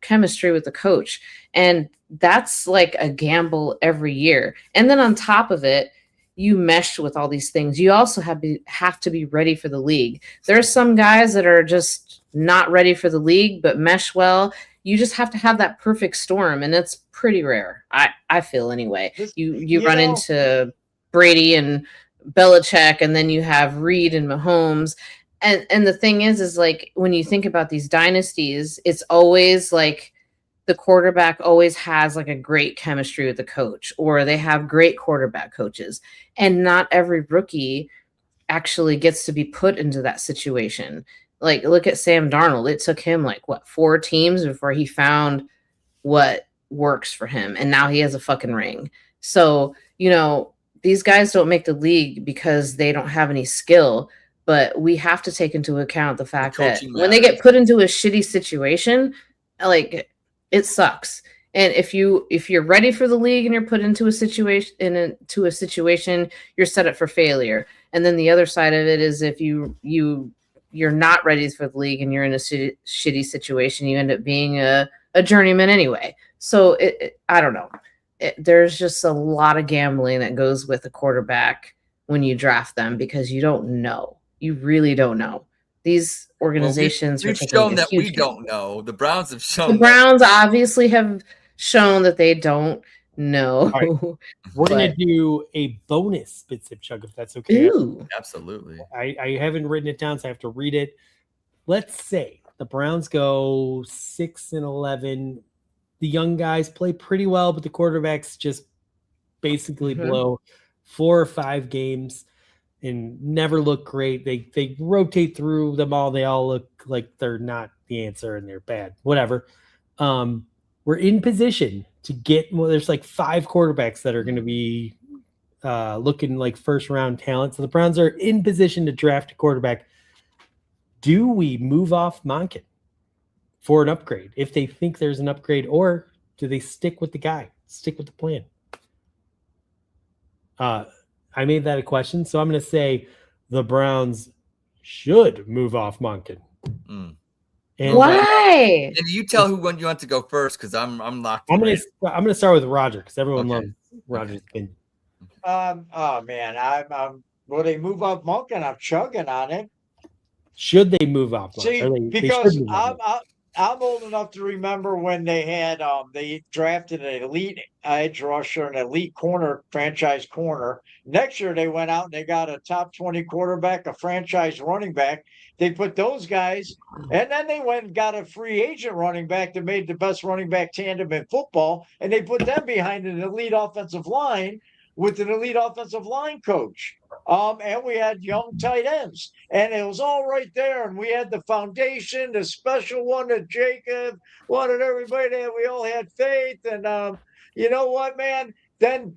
Speaker 3: chemistry with the coach. And that's like a gamble every year. And then on top of it, you mesh with all these things. You also have to be ready for the league. There's some guys that are just not ready for the league, but mesh well. You just have to have that perfect storm. And it's pretty rare. I feel anyway. You run into Brady and Belichick, and then you have Reed and Mahomes. And the thing is like when you think about these dynasties, it's always like the quarterback always has like a great chemistry with the coach, or they have great quarterback coaches. And not every rookie actually gets to be put into that situation. Like look at Sam Darnold. It took him 4 teams before he found what works for him. And now he has a fucking ring. So, these guys don't make the league because they don't have any skill. But we have to take into account the fact that when they get put into a shitty situation, it sucks. And if you're ready for the league and you're put into a situation, you're set up for failure. And then the other side of it is if you're not ready for the league and you're in a shitty situation, you end up being a journeyman anyway. So I don't know. There's just a lot of gambling that goes with a quarterback when you draft them because you don't know. You really don't know. These organizations
Speaker 4: we've shown that we don't know. The Browns have shown.
Speaker 3: The Browns obviously have shown that they don't know.
Speaker 2: Right. We're going to do a bonus Spit Sip Chug if that's okay.
Speaker 3: Ooh.
Speaker 4: Absolutely.
Speaker 2: I haven't written it down, so I have to read it. Let's say the Browns go 6-11. The young guys play pretty well, but the quarterbacks just basically blow 4 or 5 games and never look great. They rotate through them all. They all look like they're not the answer and they're bad. Whatever. We're in position to get. Well, there's 5 quarterbacks that are going to be looking like first round talent. So the Browns are in position to draft a quarterback. Do we move off Monken for an upgrade if they think there's an upgrade, or do they stick with the guy, stick with the plan? I made that a question, so I'm going to say the Browns should move off Monken.
Speaker 3: And why?
Speaker 4: And you tell who one you want to go first, because I'm locked.
Speaker 2: I'm going to start with Roger because everyone loves Roger's opinion.
Speaker 1: Oh man, will they move off Monken? I'm chugging on it.
Speaker 2: Should they move off?
Speaker 1: See, because I'm old enough to remember when they had they drafted an elite edge rusher, an elite corner, franchise corner. Next year they went out and they got a top 20 quarterback, a franchise running back. They put those guys, and then they went and got a free agent running back that made the best running back tandem in football, and they put them behind an elite offensive line with an elite offensive line coach. And we had young tight ends, and it was all right there. And we had the foundation, the special one that Jacob wanted everybody to have. We all had faith. And you know what, man? Then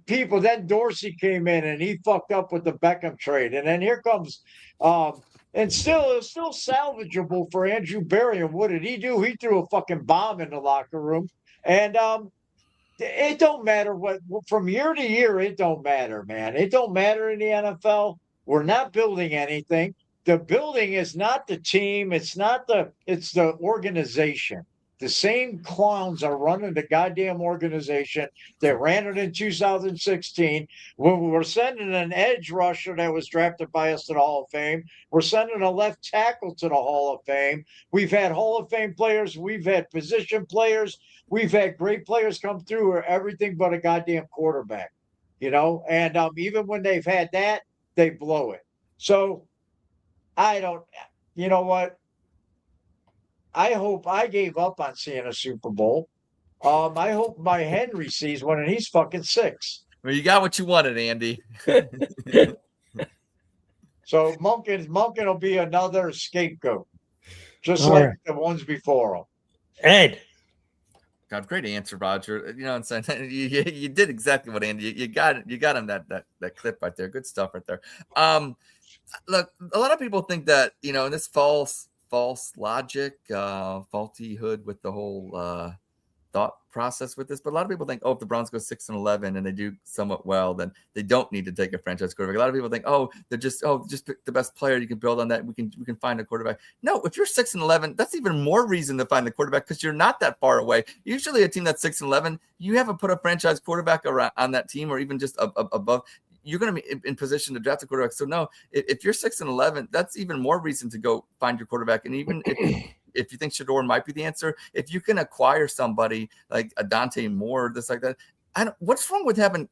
Speaker 1: Dorsey came in and he fucked up with the Beckham trade. And then here comes, and still, it was still salvageable for Andrew Berry. And what did he do? He threw a fucking bomb in the locker room. And it don't matter what from year to year. It don't matter, man. It don't matter in the NFL. We're not building anything. The building is not the team. It's not it's the organization. The same clowns are running the goddamn organization. They ran it in 2016. When we were sending an edge rusher that was drafted by us to the Hall of Fame, we're sending a left tackle to the Hall of Fame. We've had Hall of Fame players. We've had position players. We've had great players come through or everything but a goddamn quarterback, and even when they've had that, they blow it. So I don't, you know what? I hope I gave up on seeing a Super Bowl. I hope my Henry sees one and he's fucking 6.
Speaker 4: Well, you got what you wanted, Andy.
Speaker 1: So Monken will be another scapegoat, just
Speaker 2: All
Speaker 1: like
Speaker 2: right.
Speaker 1: the ones before him.
Speaker 2: Ed.
Speaker 4: God, great answer, Roger. You know what I'm saying? You did exactly what Andy. You got him that clip right there. Good stuff right there. Look, a lot of people think that in this false logic, faultyhood with the whole thought process with this. But a lot of people think, if the Browns go 6-11 and they do somewhat well, then they don't need to take a franchise quarterback. A lot of people think, they're just pick the best player. You can build on that. We can find a quarterback. No, if you're 6-11, that's even more reason to find a quarterback because you're not that far away. Usually, a team that's 6-11, you haven't put a franchise quarterback around on that team or even just above. You're going to be in position to draft a quarterback. So no, if you're 6-11, that's even more reason to go find your quarterback. And even if you think Shador might be the answer, if you can acquire somebody like a Dante Moore, this like that, what's wrong with having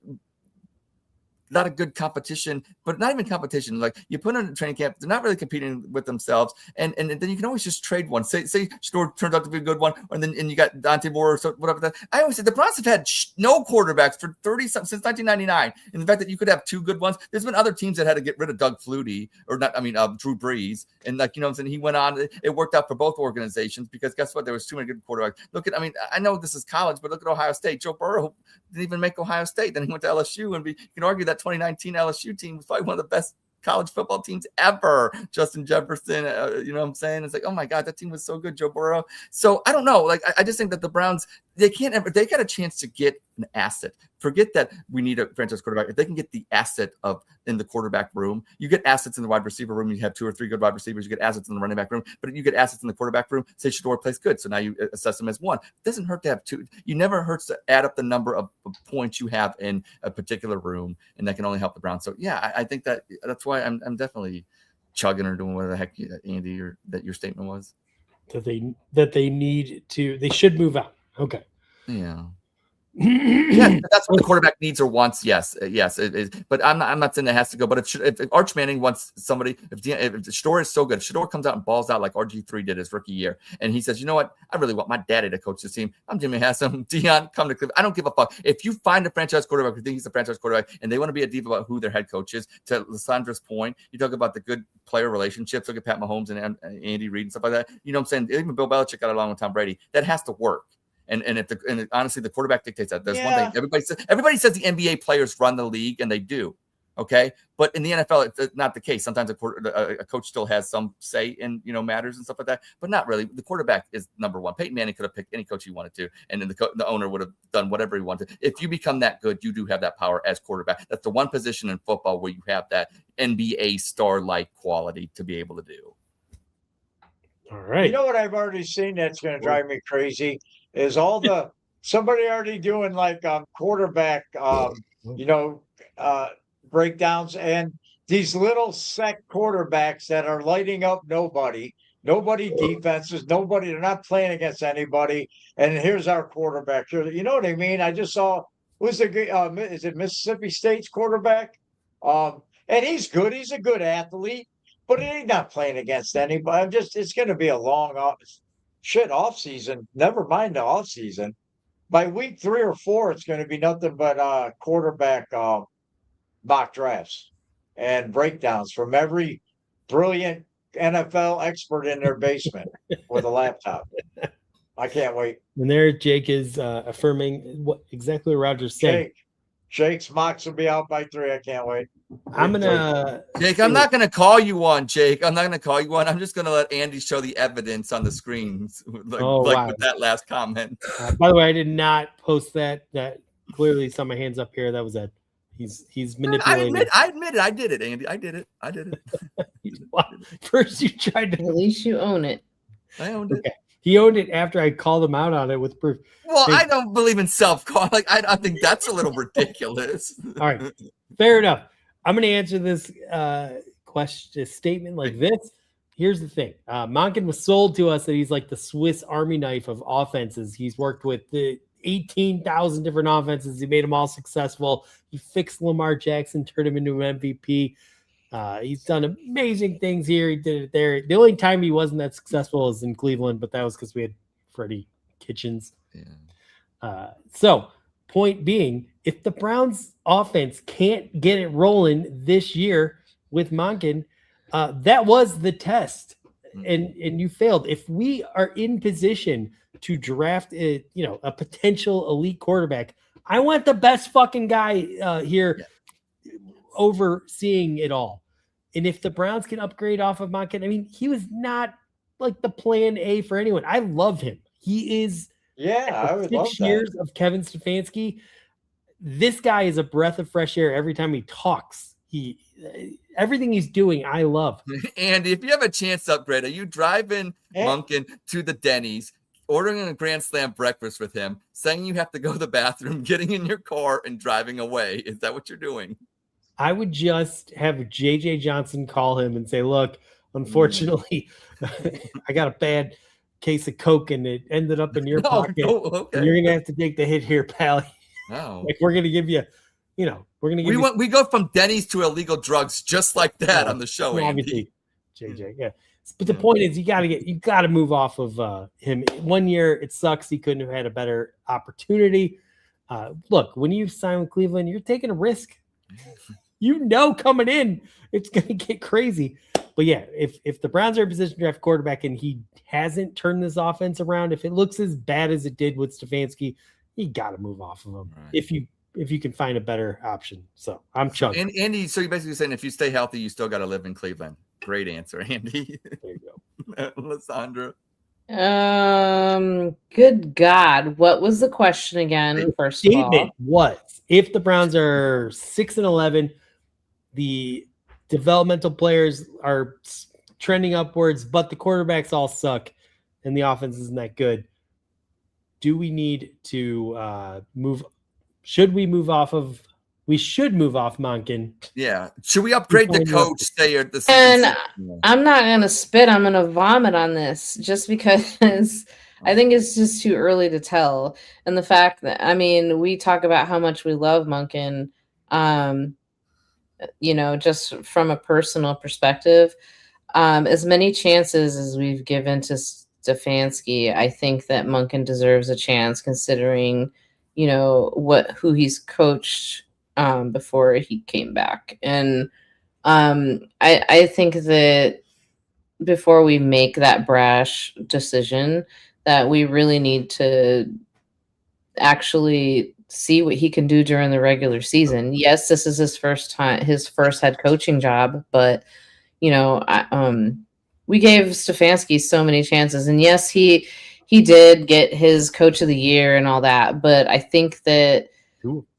Speaker 4: not a good competition, but not even competition. Like you put in a training camp, they're not really competing with themselves. And then you can always just trade one. Say Shador turns out to be a good one, and you got Dante Moore or so, whatever that. I always say the Browns have had no quarterbacks for 30 since 1999. And the fact that you could have 2 good ones, there's been other teams that had to get rid of Doug Flutie Drew Brees. And I'm saying he went on, it worked out for both organizations because guess what? There was too many good quarterbacks. I know this is college, but look at Ohio State. Joe Burrow didn't even make Ohio State. Then he went to LSU, and you can argue that 2019 LSU team was probably one of the best college football teams ever. Justin Jefferson, you know what I'm saying? It's like, oh my God, that team was so good, Joe Burrow. So I don't know. Like, I just think that the Browns, they got a chance to get an asset. Forget that we need a franchise quarterback. If they can get the asset in the quarterback room, you get assets in the wide receiver room. You have 2 or 3 good wide receivers. You get assets in the running back room, but you get assets in the quarterback room. Say Shador plays good, so now you assess him as 1. It doesn't hurt to have 2. You never hurts to add up the number of points you have in a particular room, and that can only help the Browns. So yeah, I think that's why I'm definitely chugging or doing whatever the heck, Andy, or that your statement was.
Speaker 2: That they should move out. Okay.
Speaker 4: Yeah. Yeah, that's what the quarterback needs or wants. Yes, it is. But I'm not saying it has to go. But if Arch Manning wants somebody, if Shador is so good, if Shador comes out and balls out like RG3 did his rookie year, and he says, you know what, I really want my daddy to coach this team. I'm Jimmy Haslam, Deion, come to Cleveland. I don't give a fuck. If you find a franchise quarterback who thinks he's a franchise quarterback and they want to be a diva about who their head coach is, to Lissandra's point, you talk about the good player relationships. Look at Pat Mahomes and Andy Reid and stuff like that. You know what I'm saying? Even Bill Belichick got along with Tom Brady. That has to work. And honestly, the quarterback dictates that. There's one thing everybody says the NBA players run the league, and they do. Okay, but in the NFL, it's not the case. Sometimes a coach still has some say in matters and stuff like that, but not really. The quarterback is number one. Peyton Manning could have picked any coach he wanted to, and then the owner would have done whatever he wanted. If you become that good, you do have that power as quarterback. That's the one position in football where you have that NBA star-like quality to be able to do.
Speaker 2: All right.
Speaker 1: You know what I've already seen that's going to drive me crazy is somebody already doing like quarterback, breakdowns, and these little sec quarterbacks that are lighting up nobody defenses, they're not playing against anybody. And here's our quarterback. You know what I mean? I just saw, is it Mississippi State's quarterback? And he's good. He's a good athlete, but he's not playing against anybody. It's going to be a long off season. Never mind the off season. By week 3 or 4, it's going to be nothing but quarterback mock drafts and breakdowns from every brilliant NFL expert in their basement with a laptop. I can't wait.
Speaker 2: And there, Jake is affirming what exactly Roger's saying.
Speaker 1: Jake's Mox will be out by 3. I can't wait.
Speaker 2: I'm gonna
Speaker 4: Jake, I'm not gonna call you one, Jake. I'm not gonna call you one. I'm just gonna let Andy show the evidence on the screens,
Speaker 2: wow.
Speaker 4: with that last comment.
Speaker 2: By the way, I did not post that. That clearly saw my hands up here. That was he's manipulating.
Speaker 4: I admit it. I did it, Andy. I did it.
Speaker 2: First, you tried to.
Speaker 3: At least you own it.
Speaker 4: I owned it.
Speaker 2: Okay. He owned it after I called him out on it with proof.
Speaker 4: Well, I don't believe in self-call. Like, I think that's a little ridiculous.
Speaker 2: All right, fair enough. I'm going to answer this statement like this. Here's the thing. Monken was sold to us that he's like the Swiss Army knife of offenses. He's worked with the 18,000 different offenses. He made them all successful. He fixed Lamar Jackson, turned him into an MVP. He's done amazing things here. He did it there. The only time he wasn't that successful is in Cleveland, but that was because we had Freddie Kitchens. Yeah. So, point being, if the Browns offense can't get it rolling this year with Monken, that was the test, and you failed. If we are in position to draft a potential elite quarterback, I want the best fucking guy here overseeing it all. And if the Browns can upgrade off of Monken, I mean, he was not like the plan A for anyone. I love him. He is.
Speaker 1: Yeah, I would love
Speaker 2: 6 years of Kevin Stefanski. This guy is a breath of fresh air every time he talks. Everything he's doing, I love.
Speaker 4: Andy, if you have a chance to upgrade, are you driving Monken to the Denny's, ordering a Grand Slam breakfast with him, saying you have to go to the bathroom, getting in your car, and driving away? Is that what you're doing?
Speaker 2: I would just have JJ Johnson call him and say, look, unfortunately, I got a bad case of Coke and it ended up in your pocket.
Speaker 4: Okay.
Speaker 2: And you're going to have to take the hit here, pal.
Speaker 4: Oh.
Speaker 2: Like, we're going to give you, we're going to give you.
Speaker 4: We go from Denny's to illegal drugs just like that on the show,
Speaker 2: obviously, JJ, yeah. But the point is, you got to move off of him. 1 year, it sucks. He couldn't have had a better opportunity. Look, when you sign with Cleveland, you're taking a risk. Coming in, it's going to get crazy. But yeah, if the Browns are in position to draft quarterback and he hasn't turned this offense around, if it looks as bad as it did with Stefanski, you got to move off of him if you can find a better option. So I'm chugging.
Speaker 4: And Andy, so you're basically saying if you stay healthy, you still got to live in Cleveland. Great answer, Andy.
Speaker 2: There you go.
Speaker 4: Lysandra.
Speaker 3: Good God. What was the question again? First of all,
Speaker 2: Statement was, if the Browns are 6-11, the developmental players are trending upwards, but the quarterbacks all suck and the offense isn't that good. Do we need to move? Should we move off of? We should move off Monken.
Speaker 4: Yeah. Should we upgrade the coach? Stay at the
Speaker 3: and I'm not gonna spit. I'm gonna vomit on this just because I think it's just too early to tell. And the fact that we talk about how much we love Monken. Just from a personal perspective, as many chances as we've given to Stefanski, I think that Monken deserves a chance considering, who he's coached before he came back. And I think that before we make that brash decision, that we really need to actually see what he can do during the regular season. Yes, this is his first head coaching job, but we gave Stefanski so many chances, and yes, he did get his coach of the year and all that, but I think that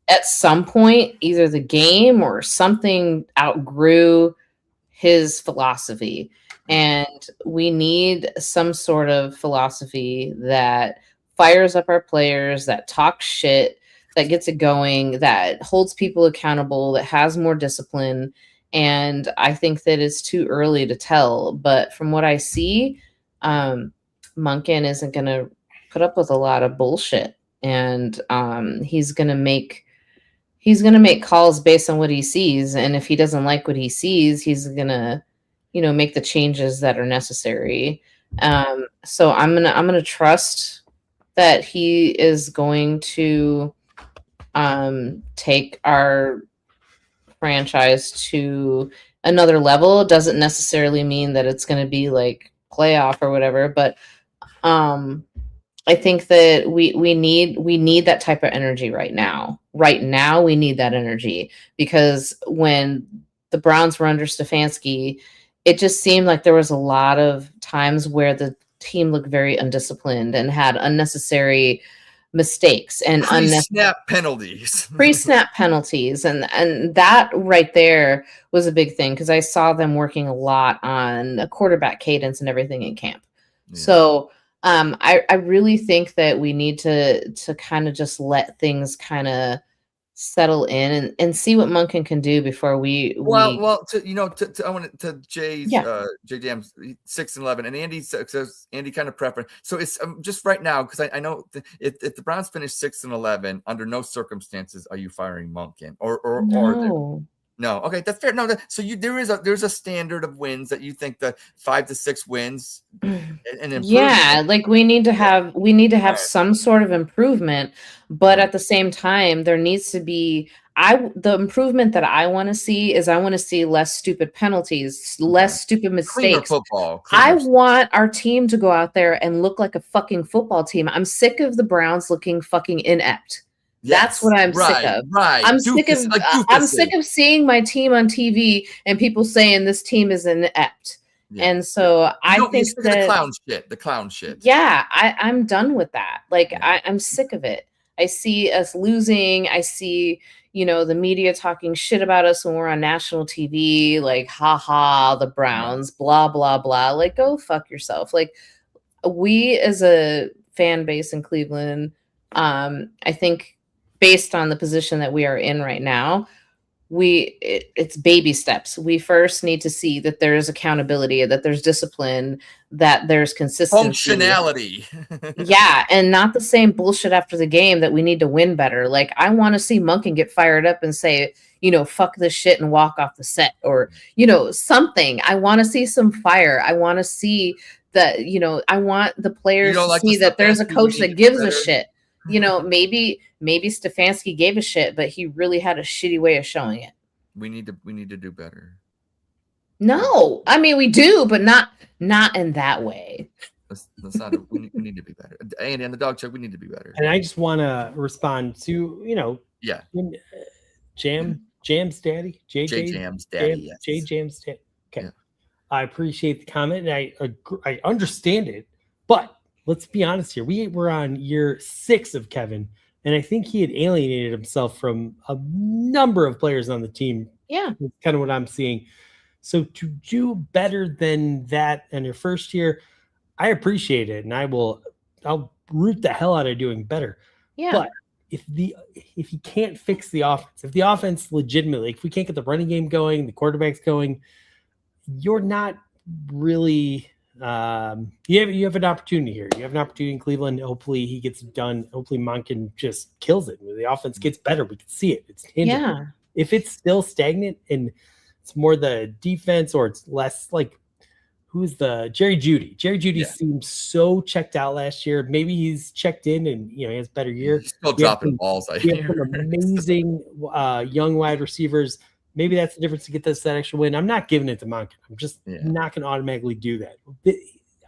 Speaker 3: at some point, either the game or something outgrew his philosophy, and we need some sort of philosophy that fires up our players, that talks shit, that gets it going, that holds people accountable, that has more discipline. And I think that it's too early to tell. But from what I see, Monken isn't going to put up with a lot of bullshit. And he's going to make calls based on what he sees. And if he doesn't like what he sees, he's going to, make the changes that are necessary. So I'm going to trust that he is going to take our franchise to another level. It doesn't necessarily mean that it's going to be like playoff or whatever, but I think that we need that type of energy right now. Right now, we need that energy because when the Browns were under Stefanski, it just seemed like there was a lot of times where the team looked very undisciplined and had unnecessary mistakes and
Speaker 4: Pre-snap penalties.
Speaker 3: pre-snap penalties, and that right there was a big thing because I saw them working a lot on a quarterback cadence and everything in camp.
Speaker 4: Yeah.
Speaker 3: So I really think that we need to kind of just let things kind of settle in and see what Monken can do before we
Speaker 4: Well, I want to Jay's
Speaker 3: Yeah.
Speaker 4: Jay Jam's 6-11, and Andy says Andy kind of preference. So it's just right now because I know if the Browns finish 6-11, under no circumstances are you firing Monken or no. Okay, that's fair. No, so there's a standard of wins that you think that 5 to 6 wins and
Speaker 3: yeah, like we need to have
Speaker 4: Right.
Speaker 3: some sort of improvement, but at the same time there needs to be the improvement that I want to see is I want to see less stupid penalties, less stupid
Speaker 4: Cleaner
Speaker 3: mistakes.
Speaker 4: football.
Speaker 3: I want our team to go out there and look like a fucking football team. I'm sick of the Browns looking fucking inept. That's what I'm sick of.
Speaker 4: Right.
Speaker 3: I'm sick of seeing my team on TV and people saying this team is inept.
Speaker 4: Yeah.
Speaker 3: And so I think that
Speaker 4: the clown shit.
Speaker 3: Yeah, I'm done with that. Like I'm sick of it. I see us losing. I see, the media talking shit about us when we're on national TV, like, haha, the Browns, blah, blah, blah. Like, go fuck yourself. Like, we as a fan base in Cleveland, I think based on the position that we are in right now, it's baby steps. We first need to see that there's accountability, that there's discipline, that there's consistency,
Speaker 4: functionality.
Speaker 3: Yeah, and not the same bullshit after the game that we need to win better. Like, I want to see Monken get fired up and say, fuck this shit and walk off the set, or something. I want to see some fire. I want to see that. I want the players to see that there's a coach that gives a shit. Maybe Stefanski gave a shit, but he really had a shitty way of showing it.
Speaker 4: We need to do better.
Speaker 3: No, I mean we do, but not in that way.
Speaker 4: That's not. We need to be better. And the Dawg Chug, we need to be better.
Speaker 2: And I just want to respond to Jam's daddy, J
Speaker 4: Jam's daddy, yes.
Speaker 2: J Jam's daddy. Okay,
Speaker 4: yeah.
Speaker 2: I appreciate the comment, and I understand it, but let's be honest here. We were on year 6 of Kevin, and I think he had alienated himself from a number of players on the team.
Speaker 3: Yeah.
Speaker 2: That's kind of what I'm seeing. So to do better than that in your first year, I appreciate it, and I'll root the hell out of doing better.
Speaker 3: Yeah.
Speaker 2: But if you can't fix the offense, if the offense legitimately, if we can't get the running game going, the quarterback's going, you're not really you have an opportunity here. You have an opportunity in Cleveland. Hopefully he gets it done. Hopefully Monken just kills it. The offense gets better. We can see it. It's tangible.
Speaker 3: Yeah.
Speaker 2: If it's still stagnant and it's more the defense, or it's less like who's the Jerry Jeudy. Jerry Jeudy seemed so checked out last year. Maybe he's checked in and he has a better year.
Speaker 4: He's still dropping balls.
Speaker 2: We have some amazing young wide receivers. Maybe that's the difference to get that extra win. I'm not giving it to Monken. I'm just not going to automatically do that.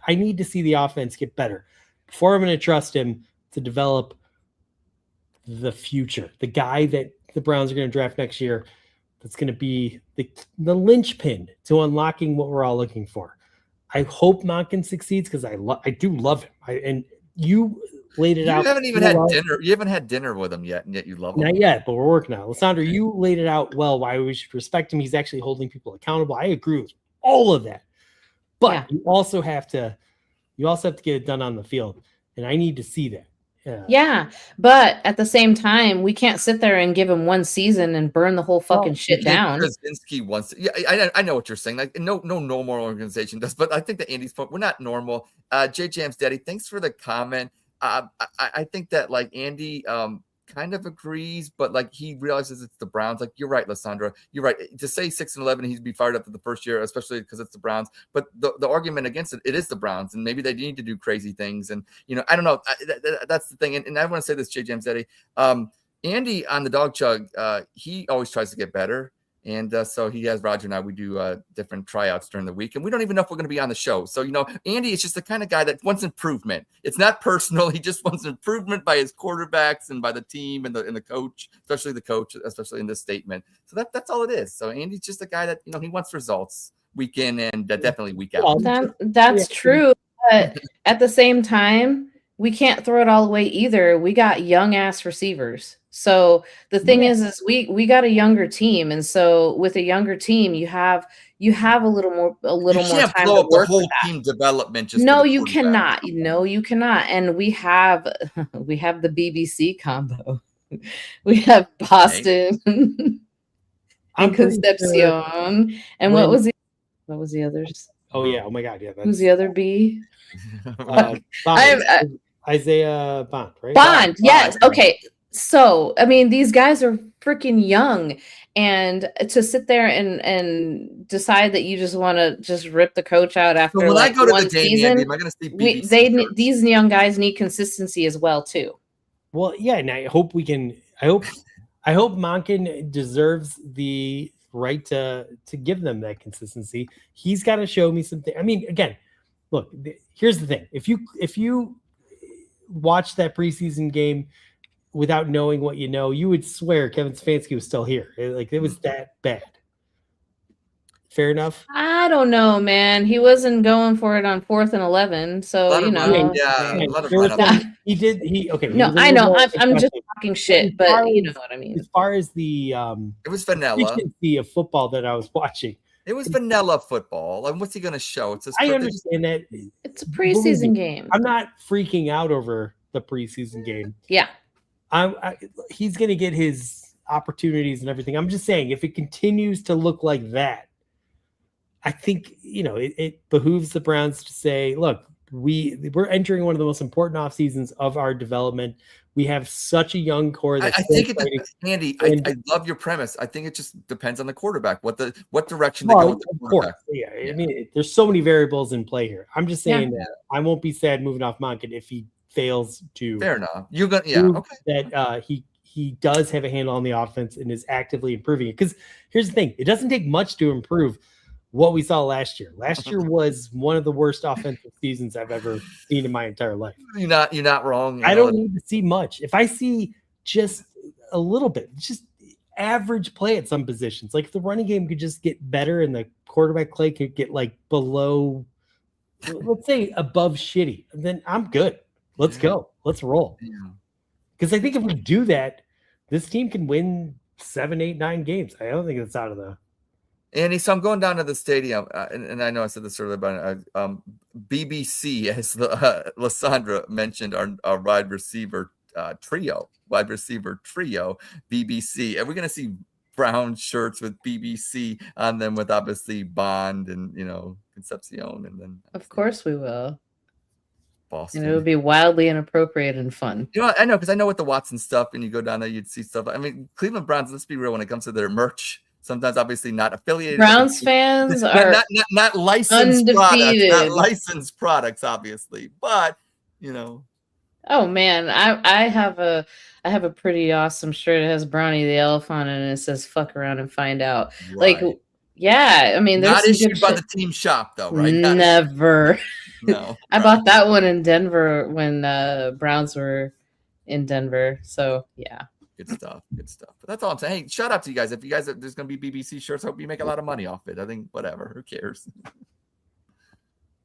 Speaker 2: I need to see the offense get better before I'm going to trust him to develop the future. The guy that the Browns are going to draft next year, that's going to be the linchpin to unlocking what we're all looking for. I hope Monken succeeds because I do love him. And you laid it out.
Speaker 4: You haven't even had dinner. You haven't had dinner with him yet, and yet you love him.
Speaker 2: Not yet, but we're working on it. Lysandra, you laid it out well why we should respect him. He's actually holding people accountable. I agree with all of that. But you also have to get it done on the field. And I need to see that.
Speaker 3: Yeah. But at the same time, we can't sit there and give him one season and burn the whole fucking shit down.
Speaker 4: Krasinski wants I know what you're saying. Like no normal organization does, but I think that Andy's point, we're not normal. J Jam's daddy, thanks for the comment. I think that like Andy kind of agrees, but like he realizes it's the Browns. Like you're right, Lysandra. You're right. To say 6-11, he'd be fired up for the first year, especially because it's the Browns. But the argument against it is the Browns, and maybe they need to do crazy things. And I don't know. That's the thing. And I want to say this, J Jam's daddy. Andy on the Dawg Chug, he always tries to get better. And so he has Roger and I, we do different tryouts during the week. And we don't even know if we're going to be on the show. So, Andy is just the kind of guy that wants improvement. It's not personal. He just wants improvement by his quarterbacks and by the team and the coach, especially in this statement. So that's all it is. So Andy's just a guy that, he wants results week in and definitely week out.
Speaker 3: That's true. But at the same time, we can't throw it all away either. We got young ass receivers. So the thing is we got a younger team, and so with a younger team, you have a little more time to work
Speaker 4: the whole
Speaker 3: with that.
Speaker 4: team development. Just
Speaker 3: no, you cannot. No, you cannot. And we have the BBC combo. We have Boston and Concepcion. And what was the others?
Speaker 2: Oh yeah! Oh my God! Yeah.
Speaker 3: Who's the other B?
Speaker 2: Isaiah Bond, right?
Speaker 3: Bond, yes. Okay. So, I mean, these guys are freaking young, and to sit there and decide that you just want to just rip the coach out after
Speaker 4: when I go to the game,
Speaker 3: season,
Speaker 4: Andy, am I going to see BBC
Speaker 3: these young guys need consistency as well too.
Speaker 2: Well, yeah, and I hope we can. I hope Monken deserves the right to give them that consistency. He's got to show me something. I mean, again, look. Here's the thing: if you watch that preseason game without knowing what you know, you would swear Kevin Stefanski was still here. It was that bad. Fair enough.
Speaker 3: I don't know, man. He wasn't going for it on 4th and 11, so
Speaker 2: he did. Okay.
Speaker 3: No, I know. I'm just talking shit, but you know what I mean.
Speaker 2: As far as the
Speaker 4: it was vanilla.
Speaker 2: Of football that I was watching.
Speaker 4: It was vanilla football. And what's he going to show?
Speaker 2: I understand that.
Speaker 3: It's a preseason game.
Speaker 2: I'm not freaking out over the preseason game.
Speaker 3: Yeah.
Speaker 2: He's going to get his opportunities and everything. I'm just saying, if it continues to look like that, I think, it behooves the Browns to say, look, we're entering one of the most important off seasons of our development. We have such a young core.
Speaker 4: I think Andy, I love your premise. I think it just depends on the quarterback, what direction they go with the quarterback.
Speaker 2: Yeah. I mean, there's so many variables in play here. I'm just saying that I won't be sad moving off Monken if he fails to.
Speaker 4: Fair enough. You're gonna, okay.
Speaker 2: That he does have a handle on the offense and is actively improving it. Because here's the thing: it doesn't take much to improve what we saw last year. Last year was one of the worst offensive seasons I've ever seen in my entire life.
Speaker 4: You're not wrong.
Speaker 2: I don't need to see much. If I see just a little bit, just average play at some positions, like if the running game could just get better and the quarterback play could get below, let's say above shitty, then I'm good. Let's go. Let's roll. Because I think if we do that, this team can win 7, 8, 9 games. I don't think it's out of the.
Speaker 4: Andy, so I'm going down to the stadium, and I know I said this earlier, but BBC, as Lysandra mentioned, our wide receiver trio, BBC. And we're going to see brown shirts with BBC on them with obviously Bond and, Concepcion. And then,
Speaker 3: of course we will.
Speaker 4: Boston.
Speaker 3: And it would be wildly inappropriate and fun.
Speaker 4: I know, because I know with the Watson stuff, and you go down there, you'd see stuff. I mean, Cleveland Browns, let's be real, when it comes to their merch, sometimes obviously not affiliated.
Speaker 3: Browns fans are
Speaker 4: not licensed
Speaker 3: undefeated.
Speaker 4: products, not licensed products, obviously, but
Speaker 3: Oh man, I have a pretty awesome shirt. It has Brownie the Elf on it, and it says "fuck around and find out."
Speaker 4: Right.
Speaker 3: I mean, there's
Speaker 4: not issued by the team shop though, right?
Speaker 3: Never.
Speaker 4: No.
Speaker 3: I bought that one in Denver when Browns were in Denver. So yeah.
Speaker 4: Good stuff. But that's all I'm saying. Hey, shout out to you guys. If you guys there's going to be BBC shirts, I hope you make a lot of money off it. I think whatever. Who cares?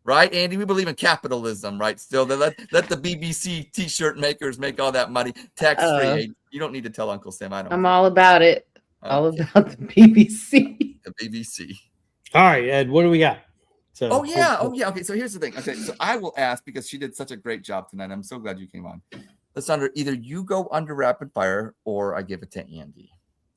Speaker 4: Right, Andy? We believe in capitalism, right? Still, let the BBC T-shirt makers make all that money tax free. You don't need to tell Uncle Sam. I'm
Speaker 3: all about it. All about the BBC.
Speaker 4: The BBC.
Speaker 2: All right, Ed. What do we got? So,
Speaker 4: Okay, so here's the thing. Okay, so I will ask because she did such a great job tonight. I'm so glad you came on. Lysandra, either you go under rapid fire or I give it to Andy.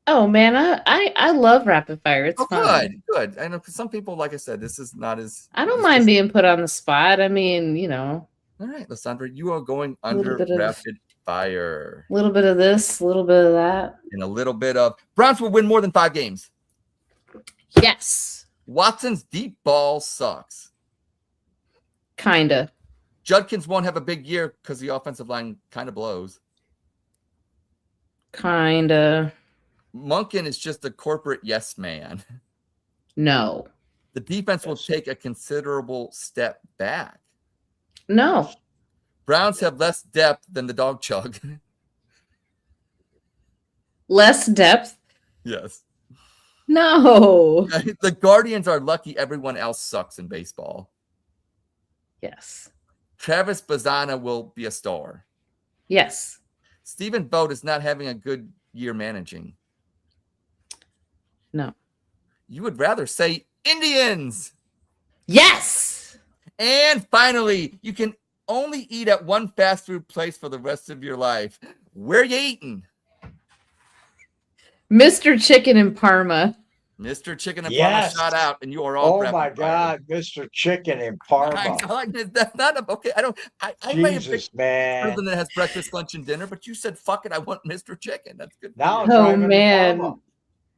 Speaker 3: Oh man, I love rapid fire. It's fun.
Speaker 4: Good. I know because some people, like I said, this is not as.
Speaker 3: I don't mind being put on the spot. I mean,
Speaker 4: All right, Lysandra, you are going under rapid fire.
Speaker 3: A little bit of this, a little bit of that,
Speaker 4: and a little bit of Browns will win more than 5 games.
Speaker 3: Yes.
Speaker 4: Watson's deep ball sucks.
Speaker 3: Kinda.
Speaker 4: Judkins won't have a big year because the offensive line kind of blows.
Speaker 3: Kinda.
Speaker 4: Monken is just a corporate yes man.
Speaker 3: No.
Speaker 4: The defense will take a considerable step back.
Speaker 3: No.
Speaker 4: Browns have less depth than the Dawg Chug.
Speaker 3: Less depth?
Speaker 4: Yes.
Speaker 3: No.
Speaker 4: The Guardians are lucky everyone else sucks in baseball.
Speaker 3: Yes.
Speaker 4: Travis Bazzana will be a star.
Speaker 3: Yes.
Speaker 4: Stephen Boat is not having a good year managing.
Speaker 3: No.
Speaker 4: You would rather say Indians.
Speaker 3: Yes.
Speaker 4: And finally, you can only eat at one fast food place for the rest of your life. Where you eating?
Speaker 3: Mr. Chicken in Parma.
Speaker 4: Mr. Chicken and
Speaker 1: Yes.
Speaker 4: Parma shot out, and you are all.
Speaker 1: Oh my God, Mr. Chicken in Parma.
Speaker 4: That's not okay. I may have
Speaker 1: Jesus,
Speaker 4: picked
Speaker 1: man.
Speaker 4: something that has breakfast, lunch, and dinner, but you said fuck it. I want Mr. Chicken. That's good.
Speaker 1: Now I'm
Speaker 3: Oh
Speaker 1: driving to
Speaker 3: man.
Speaker 1: Parma.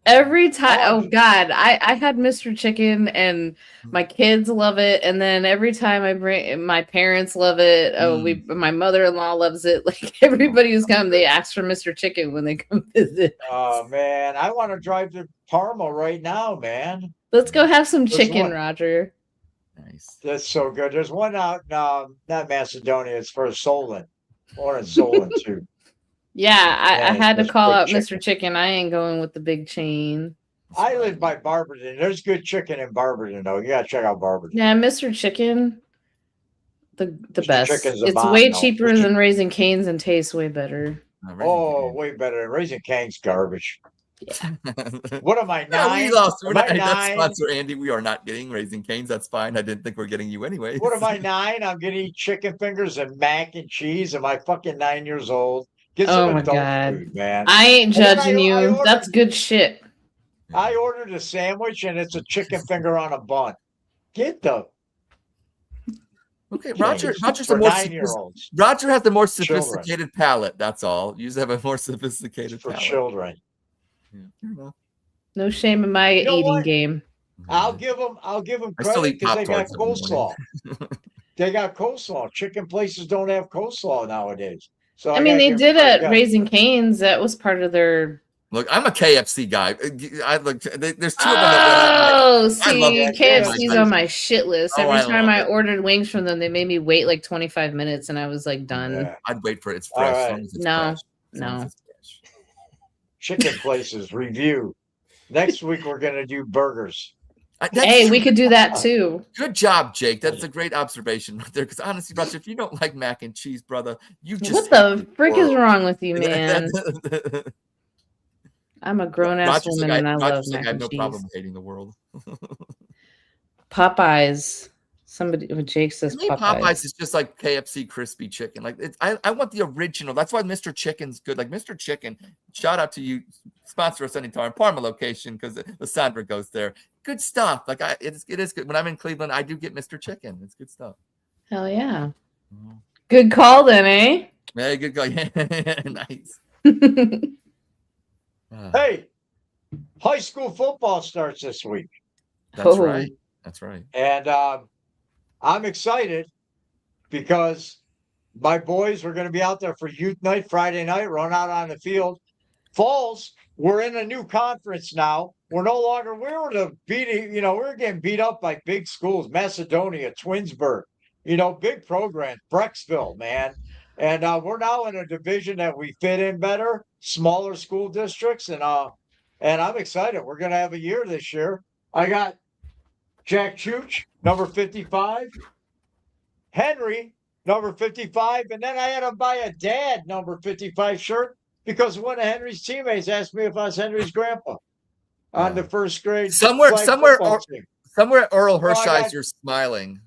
Speaker 3: Every time,
Speaker 1: Oh,
Speaker 3: oh God, I had Mr. Chicken and my kids love it, and then every time I bring my parents love it. Oh, my mother-in-law loves it. Like everybody who's come, they ask for Mr. Chicken when they come visit.
Speaker 1: Oh man, I want to drive to Parma right now, man.
Speaker 3: Let's go have some
Speaker 1: There's
Speaker 3: chicken,
Speaker 1: one.
Speaker 3: Roger.
Speaker 4: Nice.
Speaker 1: That's so good. There's one out in not Macedonia. It's for Solon. One in Solon too.
Speaker 3: Yeah, I
Speaker 1: Yeah,
Speaker 3: had to
Speaker 1: there's
Speaker 3: call
Speaker 1: good
Speaker 3: out
Speaker 1: chicken.
Speaker 3: Mr. Chicken. I ain't going with the big chain.
Speaker 1: I live by Barberton. There's good chicken in Barberton, though. You gotta check out Barberton.
Speaker 3: Yeah, Mr. Chicken, the
Speaker 1: Mr.
Speaker 3: best.
Speaker 1: Chicken's a
Speaker 3: It's
Speaker 1: bomb,
Speaker 3: way
Speaker 1: though.
Speaker 3: cheaper than Raising Cane's and tastes way better.
Speaker 1: Oh, way better. Raising Cane's garbage.
Speaker 3: Yeah.
Speaker 1: What am I,
Speaker 4: No, we
Speaker 1: 9?
Speaker 4: lost. We're
Speaker 1: Am
Speaker 4: not,
Speaker 1: I
Speaker 4: that's
Speaker 1: 9?
Speaker 4: sponsor Andy. We are not getting Raising Cane's. That's fine. I didn't think we are getting you anyway.
Speaker 1: What am I, 9? I'm gonna eat chicken fingers and mac and cheese. Am I fucking 9 years old? Get
Speaker 3: Oh
Speaker 1: some
Speaker 3: my
Speaker 1: adult
Speaker 3: God.
Speaker 1: food, man.
Speaker 3: I ain't
Speaker 1: And then
Speaker 3: judging you.
Speaker 1: I ordered-
Speaker 3: That's good shit.
Speaker 1: I ordered a sandwich and it's a chicken finger on a bun. Get the
Speaker 4: Okay,
Speaker 1: Cane's
Speaker 4: Roger's
Speaker 1: for
Speaker 4: the more
Speaker 1: 9-year-olds.
Speaker 4: Roger has the more
Speaker 1: Children.
Speaker 4: sophisticated palate. That's all. You just have a more sophisticated
Speaker 1: For
Speaker 4: palate.
Speaker 1: children.
Speaker 4: Yeah.
Speaker 3: No shame in my
Speaker 1: You know
Speaker 3: eating
Speaker 1: what?
Speaker 3: game.
Speaker 1: I'll give them
Speaker 4: I still
Speaker 1: credit
Speaker 4: eat
Speaker 1: because they got
Speaker 4: Pop-Tarts every
Speaker 1: coleslaw. They got coleslaw. Chicken places don't have coleslaw nowadays. So
Speaker 3: I mean,
Speaker 1: gotta
Speaker 3: they
Speaker 1: give
Speaker 3: did
Speaker 1: credit.
Speaker 3: at Raising Cane's. That was part of their.
Speaker 4: Look, I'm a KFC guy. There's two of them that
Speaker 3: Oh,
Speaker 4: I
Speaker 3: see,
Speaker 4: love
Speaker 1: that.
Speaker 3: KFC's
Speaker 1: Yeah.
Speaker 3: on my shit list.
Speaker 4: Oh,
Speaker 3: Every
Speaker 4: I
Speaker 3: time
Speaker 4: love
Speaker 3: I
Speaker 4: it.
Speaker 3: ordered wings from them, they made me wait like 25 minutes, and I was like done.
Speaker 1: Yeah.
Speaker 4: I'd wait for it. It's
Speaker 1: All
Speaker 4: fresh. As
Speaker 1: right.
Speaker 4: long as it's
Speaker 3: No,
Speaker 4: fresh. As long as
Speaker 3: no.
Speaker 4: it's fresh.
Speaker 1: Chicken places review. Next week we're gonna do burgers.
Speaker 3: Hey, we could do that too.
Speaker 4: Good job, Jake. That's a great observation right there. Because honestly, Roger, if you don't like mac and cheese, brother, you just
Speaker 3: What the frick is wrong with you, man?
Speaker 4: man?
Speaker 3: I'm a grown ass
Speaker 4: Roger's
Speaker 3: woman
Speaker 4: like,
Speaker 3: and I love
Speaker 4: Roger's like,
Speaker 3: mac
Speaker 4: I have
Speaker 3: and
Speaker 4: no
Speaker 3: cheese.
Speaker 4: problem with hating the world.
Speaker 3: Popeyes. Somebody, Jake says
Speaker 4: To me,
Speaker 3: Popeyes.
Speaker 4: Popeyes is just like KFC crispy chicken. Like I want the original. That's why Mr. Chicken's good. Like Mr. Chicken, shout out to you. Sponsor us anytime. Parma location because Lysandra goes there. Good stuff. Like it is good. When I'm in Cleveland, I do get Mr. Chicken. It's good stuff.
Speaker 3: Hell yeah. Good call then, eh?
Speaker 4: Very good guy. Nice.
Speaker 1: Hey, high school football starts this week.
Speaker 4: That's
Speaker 3: Oh.
Speaker 4: right. That's right.
Speaker 1: And I'm excited because my boys were going to be out there for youth night Friday night, run out on the field. Falls, we're in a new conference now. We're no longer, we were getting beat up by big schools, Macedonia, Twinsburg, big programs, Brecksville, man. And we're now in a division that we fit in better, smaller school districts. And I'm excited. We're going to have a year this year. I got Jack Chooch, number 55. Henry, number 55. And then I had to buy a dad number 55 shirt because one of Henry's teammates asked me if I was Henry's grandpa on the first grade.
Speaker 4: Somewhere Earl
Speaker 1: Oh, I got-
Speaker 4: Hershiser's smiling.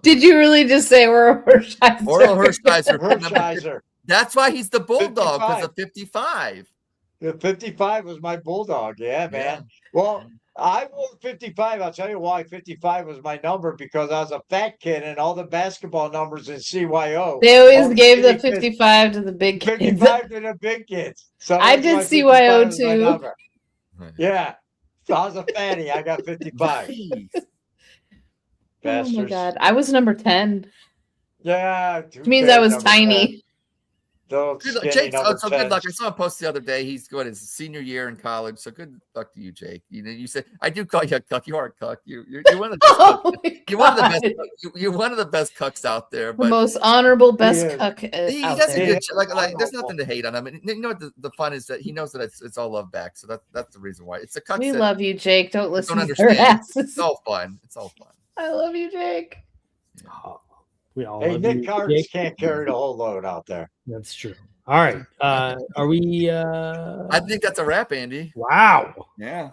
Speaker 3: Did you really just say we're a Hershiser?
Speaker 4: Oral Hershiser.
Speaker 1: Hershiser.
Speaker 4: That's why he's the bulldog because
Speaker 1: 55.
Speaker 4: of 55.
Speaker 1: The 55 was my bulldog. Yeah, man. Well, I wore 55. I'll tell you why 55 was my number because I was a fat kid and all the basketball numbers in CYO.
Speaker 3: They always
Speaker 1: all
Speaker 3: gave the
Speaker 1: skinny kids,
Speaker 3: 55 to the big kids.
Speaker 1: 55 to the big kids. So
Speaker 3: I
Speaker 1: that's
Speaker 3: did
Speaker 1: why
Speaker 3: CYO
Speaker 1: 55 was my
Speaker 3: too.
Speaker 1: number. Yeah. So I was a fatty. I got 55.
Speaker 3: Oh
Speaker 1: Bastards.
Speaker 3: my god. I was number 10.
Speaker 1: Yeah.
Speaker 3: Which means I was tiny.
Speaker 1: Those
Speaker 4: Good luck,
Speaker 1: skinny
Speaker 4: Jake.
Speaker 1: number
Speaker 4: So good luck.
Speaker 1: 10s.
Speaker 4: I saw a post the other day. He's going his senior year in college. So good luck to you, Jake. You said I do call you a cuck. You are a cuck. You're one of the best.
Speaker 3: Oh
Speaker 4: You're one of the best. You're one of the best cucks out there.
Speaker 3: The
Speaker 4: But
Speaker 3: most honorable best
Speaker 1: is.
Speaker 3: cuck
Speaker 4: he
Speaker 3: out
Speaker 4: does a
Speaker 3: there.
Speaker 4: good like. There's nothing to hate on him. And you know what the fun is that he knows that it's all love back. So that's the reason why it's a cuck.
Speaker 3: We
Speaker 4: that
Speaker 3: love you, Jake. Don't listen
Speaker 4: don't
Speaker 3: to their
Speaker 4: understand. It's
Speaker 3: asses.
Speaker 4: all fun. It's all fun.
Speaker 3: I love you, Jake.
Speaker 2: We all
Speaker 1: Hey,
Speaker 2: love
Speaker 1: Nick
Speaker 2: you,
Speaker 1: Cards
Speaker 2: Jake.
Speaker 1: can't carry the whole load out there.
Speaker 2: That's true. All right. Are we?
Speaker 4: I think that's a wrap, Andy.
Speaker 2: Wow.
Speaker 4: Yeah,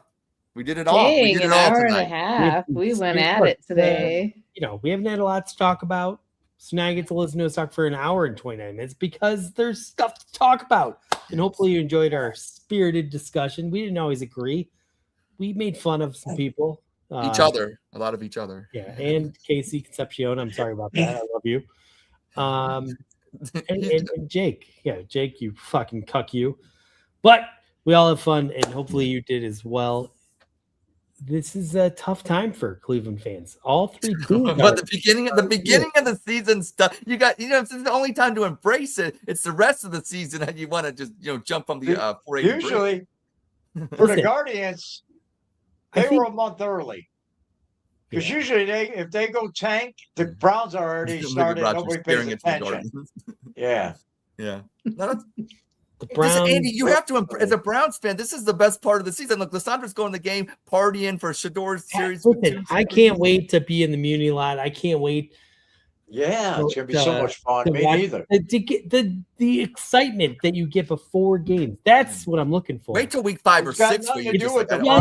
Speaker 4: we did it all. We
Speaker 3: Dang,
Speaker 4: did
Speaker 3: an
Speaker 4: it all
Speaker 3: hour and a
Speaker 4: tonight.
Speaker 3: half. We went at
Speaker 2: Look,
Speaker 3: it today.
Speaker 2: We haven't had a lot to talk about. So now I get to listen to us talk for an hour and 29 minutes because there's stuff to talk about. And hopefully you enjoyed our spirited discussion. We didn't always agree. We made fun of some people.
Speaker 4: Each other, a lot of each other.
Speaker 2: Yeah, and Casey Concepcion. I'm sorry about that. I love you. And Jake. Yeah, Jake, you fucking cuck you. But we all have fun, and hopefully you did as well. This is a tough time for Cleveland fans. All three teams.
Speaker 4: But the beginning of the season stuff, it's the only time to embrace it. It's the rest of the season that you want to just jump on the 480 break.
Speaker 1: Usually, for the
Speaker 2: Listen,
Speaker 1: Guardians,
Speaker 2: I
Speaker 1: they
Speaker 2: think-
Speaker 1: were a month early. Because
Speaker 2: Yeah.
Speaker 1: usually if they go tank, the Browns are already
Speaker 4: Look at
Speaker 1: started.
Speaker 4: Rodgers
Speaker 1: Nobody pays
Speaker 4: staring at the
Speaker 1: attention.
Speaker 4: Guardians.
Speaker 1: Yeah.
Speaker 4: Yeah. No, that's-
Speaker 2: the Browns.
Speaker 4: Andy, you have to, as a Browns fan, this is the best part of the season. Look, Lissandra's going to the game, partying for Shador's series.
Speaker 2: Listen, I can't wait to be in the Muni lot. I can't wait
Speaker 1: Yeah, it's gonna be so much
Speaker 2: to
Speaker 1: fun. Me
Speaker 2: watch
Speaker 1: neither.
Speaker 2: to get the excitement that you get before games. That's what I'm looking for.
Speaker 4: Wait till week 5 or
Speaker 1: It's got
Speaker 4: 6 where
Speaker 1: nothing
Speaker 4: you
Speaker 1: to
Speaker 4: just
Speaker 1: do with
Speaker 4: like,
Speaker 1: the
Speaker 4: I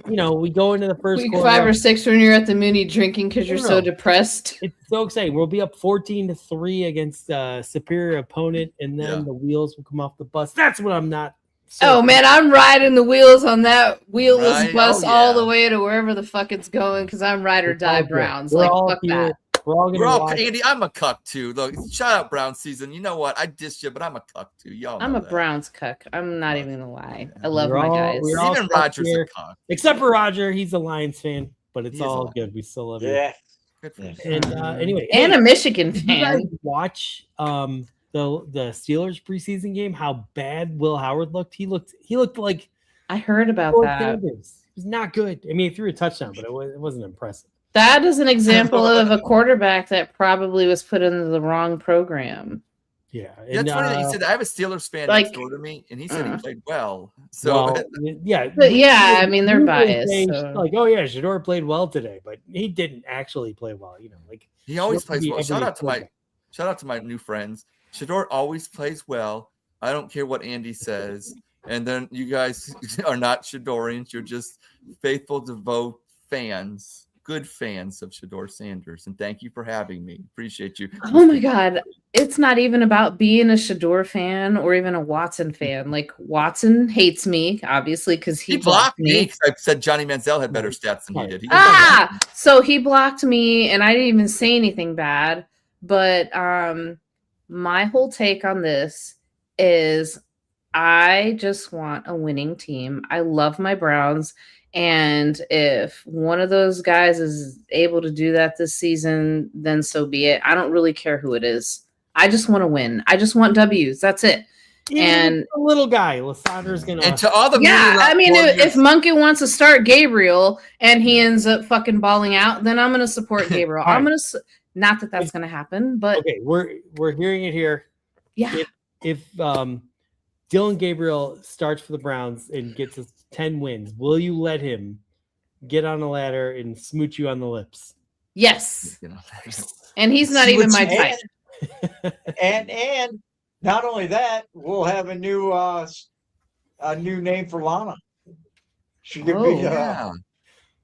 Speaker 1: Browns.
Speaker 2: We go into the first
Speaker 3: Week
Speaker 2: quarter.
Speaker 3: 5 or 6 when you're at the Mooney drinking because you're so
Speaker 2: No.
Speaker 3: depressed.
Speaker 2: It's so exciting. We'll be up 14-3 against a superior opponent, and then
Speaker 4: Yeah.
Speaker 2: the wheels will come off the bus. That's what I'm not. So
Speaker 3: Oh man, I'm riding the wheels on that wheelless
Speaker 4: Right?
Speaker 3: bus
Speaker 4: Oh,
Speaker 3: all
Speaker 4: yeah.
Speaker 3: the way to wherever the fuck it's going because I'm ride or
Speaker 2: It's all
Speaker 3: die
Speaker 2: good.
Speaker 3: Browns.
Speaker 2: We're
Speaker 3: Like
Speaker 2: all
Speaker 3: fuck
Speaker 2: here.
Speaker 3: that.
Speaker 2: We're all gonna
Speaker 4: We're all,
Speaker 2: watch.
Speaker 4: Andy, I'm a cuck too. Look, shout out Brown season. You know what? I dissed you, but I'm a cuck too. Y'all know
Speaker 3: I'm a
Speaker 4: that.
Speaker 3: Browns cuck. I'm not even gonna lie. I love
Speaker 2: We're
Speaker 3: my
Speaker 2: all-
Speaker 3: guys.
Speaker 2: we're all
Speaker 4: Even
Speaker 2: stuck
Speaker 4: Rodgers
Speaker 2: here.
Speaker 4: a cuck.
Speaker 2: Except for Roger, he's a Lions fan, but it's
Speaker 4: He is a
Speaker 2: all
Speaker 4: Lion.
Speaker 2: good. We still love you.
Speaker 1: Yeah.
Speaker 4: Good for
Speaker 1: Yeah.
Speaker 4: you.
Speaker 2: And anyway,
Speaker 3: And
Speaker 2: hey,
Speaker 3: a Michigan
Speaker 2: did you guys
Speaker 3: fan.
Speaker 2: watch the Steelers preseason game? How bad Will Howard looked. He looked like
Speaker 3: I heard about
Speaker 2: George
Speaker 3: that.
Speaker 2: Sanders. It was not good. I mean, he threw a touchdown, but it wasn't impressive.
Speaker 3: That is an example of a quarterback that probably was put into the wrong program.
Speaker 2: Yeah,
Speaker 4: That's
Speaker 2: and,
Speaker 4: funny that you said that. I have a Steelers fan
Speaker 3: like-
Speaker 4: next door to me, and he said he played well. So
Speaker 2: well, yeah,
Speaker 3: But yeah, I mean, they're
Speaker 2: usually
Speaker 3: biased,
Speaker 2: say,
Speaker 3: so-
Speaker 2: Like, oh yeah, Shador played well today, but he didn't actually play well. Like
Speaker 4: he always
Speaker 2: Shador can
Speaker 4: plays
Speaker 2: be
Speaker 4: well.
Speaker 2: every
Speaker 4: Shout out to my new friends. Shador always plays well. I don't care what Andy says. And then you guys are not Shadorians. You're just faithful, devout fans, good fans of Shador Sanders. And thank you for having me. Appreciate you.
Speaker 3: Oh my God. It's not even about being a Shador fan or even a Watson fan. Like, Watson hates me, obviously, because
Speaker 4: He blocked me because I said Johnny Manziel had better stats than he
Speaker 2: Right.
Speaker 4: did. He
Speaker 3: So he blocked me and I didn't even say anything bad. But my whole take on this is I just want a winning team. I love my Browns. And if one of those guys is able to do that this season, then so be it. I don't really care who it is. I just want to win. I just want W's. That's it. And
Speaker 2: a little guy, Lissandra's gonna.
Speaker 4: And to all the
Speaker 3: yeah, I mean,
Speaker 4: warriors-
Speaker 3: if Monkey wants to start Gabriel and he ends up fucking balling out, then I'm going to support Gabriel. I'm going to not that that's going to happen, but
Speaker 2: okay, we're hearing it here.
Speaker 3: yeah.
Speaker 2: If Dylan Gabriel starts for the Browns and gets us 10 wins, will you let him get on a ladder and smooch you on the lips?
Speaker 3: Yes.
Speaker 4: You know,
Speaker 3: And he's not even my type.
Speaker 1: And not only that, we'll have a new name for Lana. She could
Speaker 3: Oh,
Speaker 1: be
Speaker 4: yeah.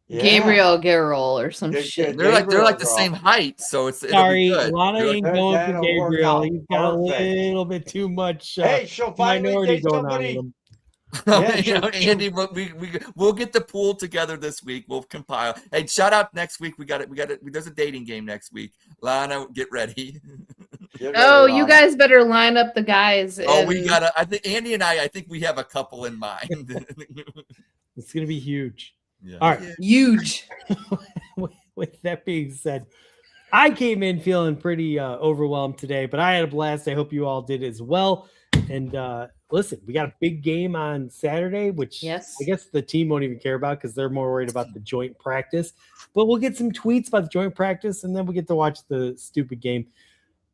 Speaker 3: Gabriel Garrel or some
Speaker 1: They're
Speaker 3: shit.
Speaker 1: good.
Speaker 4: They're like the
Speaker 1: Gabriel,
Speaker 4: same height, so it'll
Speaker 2: Sorry,
Speaker 4: be good.
Speaker 2: Lana
Speaker 4: They're
Speaker 2: ain't
Speaker 4: like-
Speaker 2: going for
Speaker 1: That'll work
Speaker 2: Gabriel.
Speaker 1: out
Speaker 2: He's got a
Speaker 1: perfect.
Speaker 2: little bit too much
Speaker 1: Hey, she'll finally
Speaker 2: minority
Speaker 1: date
Speaker 2: going on with
Speaker 1: somebody.
Speaker 2: him.
Speaker 1: Yeah,
Speaker 4: You know,
Speaker 1: sure.
Speaker 4: Andy, we'll get the pool together this week. We'll compile. Hey, shout out next week. We got it. There's a dating game next week. Lana, get ready.
Speaker 1: Get
Speaker 3: Oh,
Speaker 1: ready,
Speaker 3: you
Speaker 1: Lana.
Speaker 3: guys better line up the guys.
Speaker 4: Oh, we
Speaker 3: and-
Speaker 4: gotta. I think Andy and I think we have a couple in mind.
Speaker 2: It's gonna be huge.
Speaker 4: Yeah.
Speaker 2: All right.
Speaker 3: huge.
Speaker 2: With that being said, I came in feeling pretty overwhelmed today, but I had a blast. I hope you all did as well. And listen, we got a big game on Saturday, which
Speaker 3: Yes.
Speaker 2: I guess the team won't even care about because they're more worried about the joint practice. But we'll get some tweets about the joint practice, and then we get to watch the stupid game.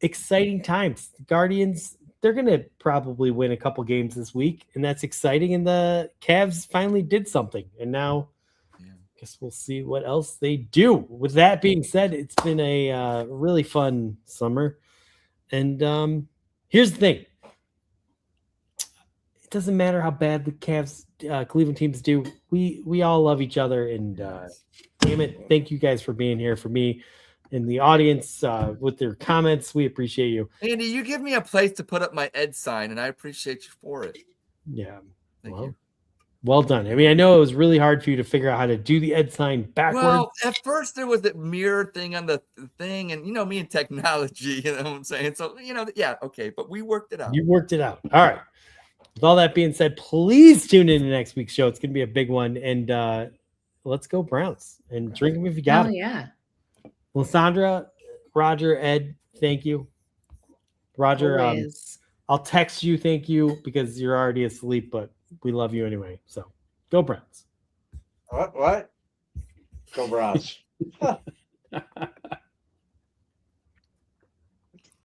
Speaker 2: Exciting times. The Guardians, they're going to probably win a couple games this week, and that's exciting. And the Cavs finally did something, and now I guess we'll see what else they do. With that being said, it's been a really fun summer. And here's the thing. It doesn't matter how bad the Cavs Cleveland teams do. We all love each other. And damn it, thank you guys for being here for me and the audience with their comments. We appreciate you.
Speaker 4: Andy, you give me a place to put up my Ed sign, and I appreciate you for it.
Speaker 2: Yeah.
Speaker 4: Thank you.
Speaker 2: Well done. I mean, I know it was really hard for you to figure out how to do the Ed sign backwards.
Speaker 4: Well, at first there was that mirror thing on the thing, and me and technology, you know what I'm saying? So, yeah, okay, but we worked it out.
Speaker 2: You worked it out. All right. With all that being said, please tune in to next week's show. It's going to be a big one. And let's go Browns. And drink them if you got
Speaker 3: Oh,
Speaker 2: them.
Speaker 3: yeah.
Speaker 2: Lysandra, Roger, Ed, thank you. Roger,
Speaker 3: Always.
Speaker 2: I'll text you thank you because you're already asleep, but we love you anyway. So go Browns.
Speaker 1: What? Go Browns.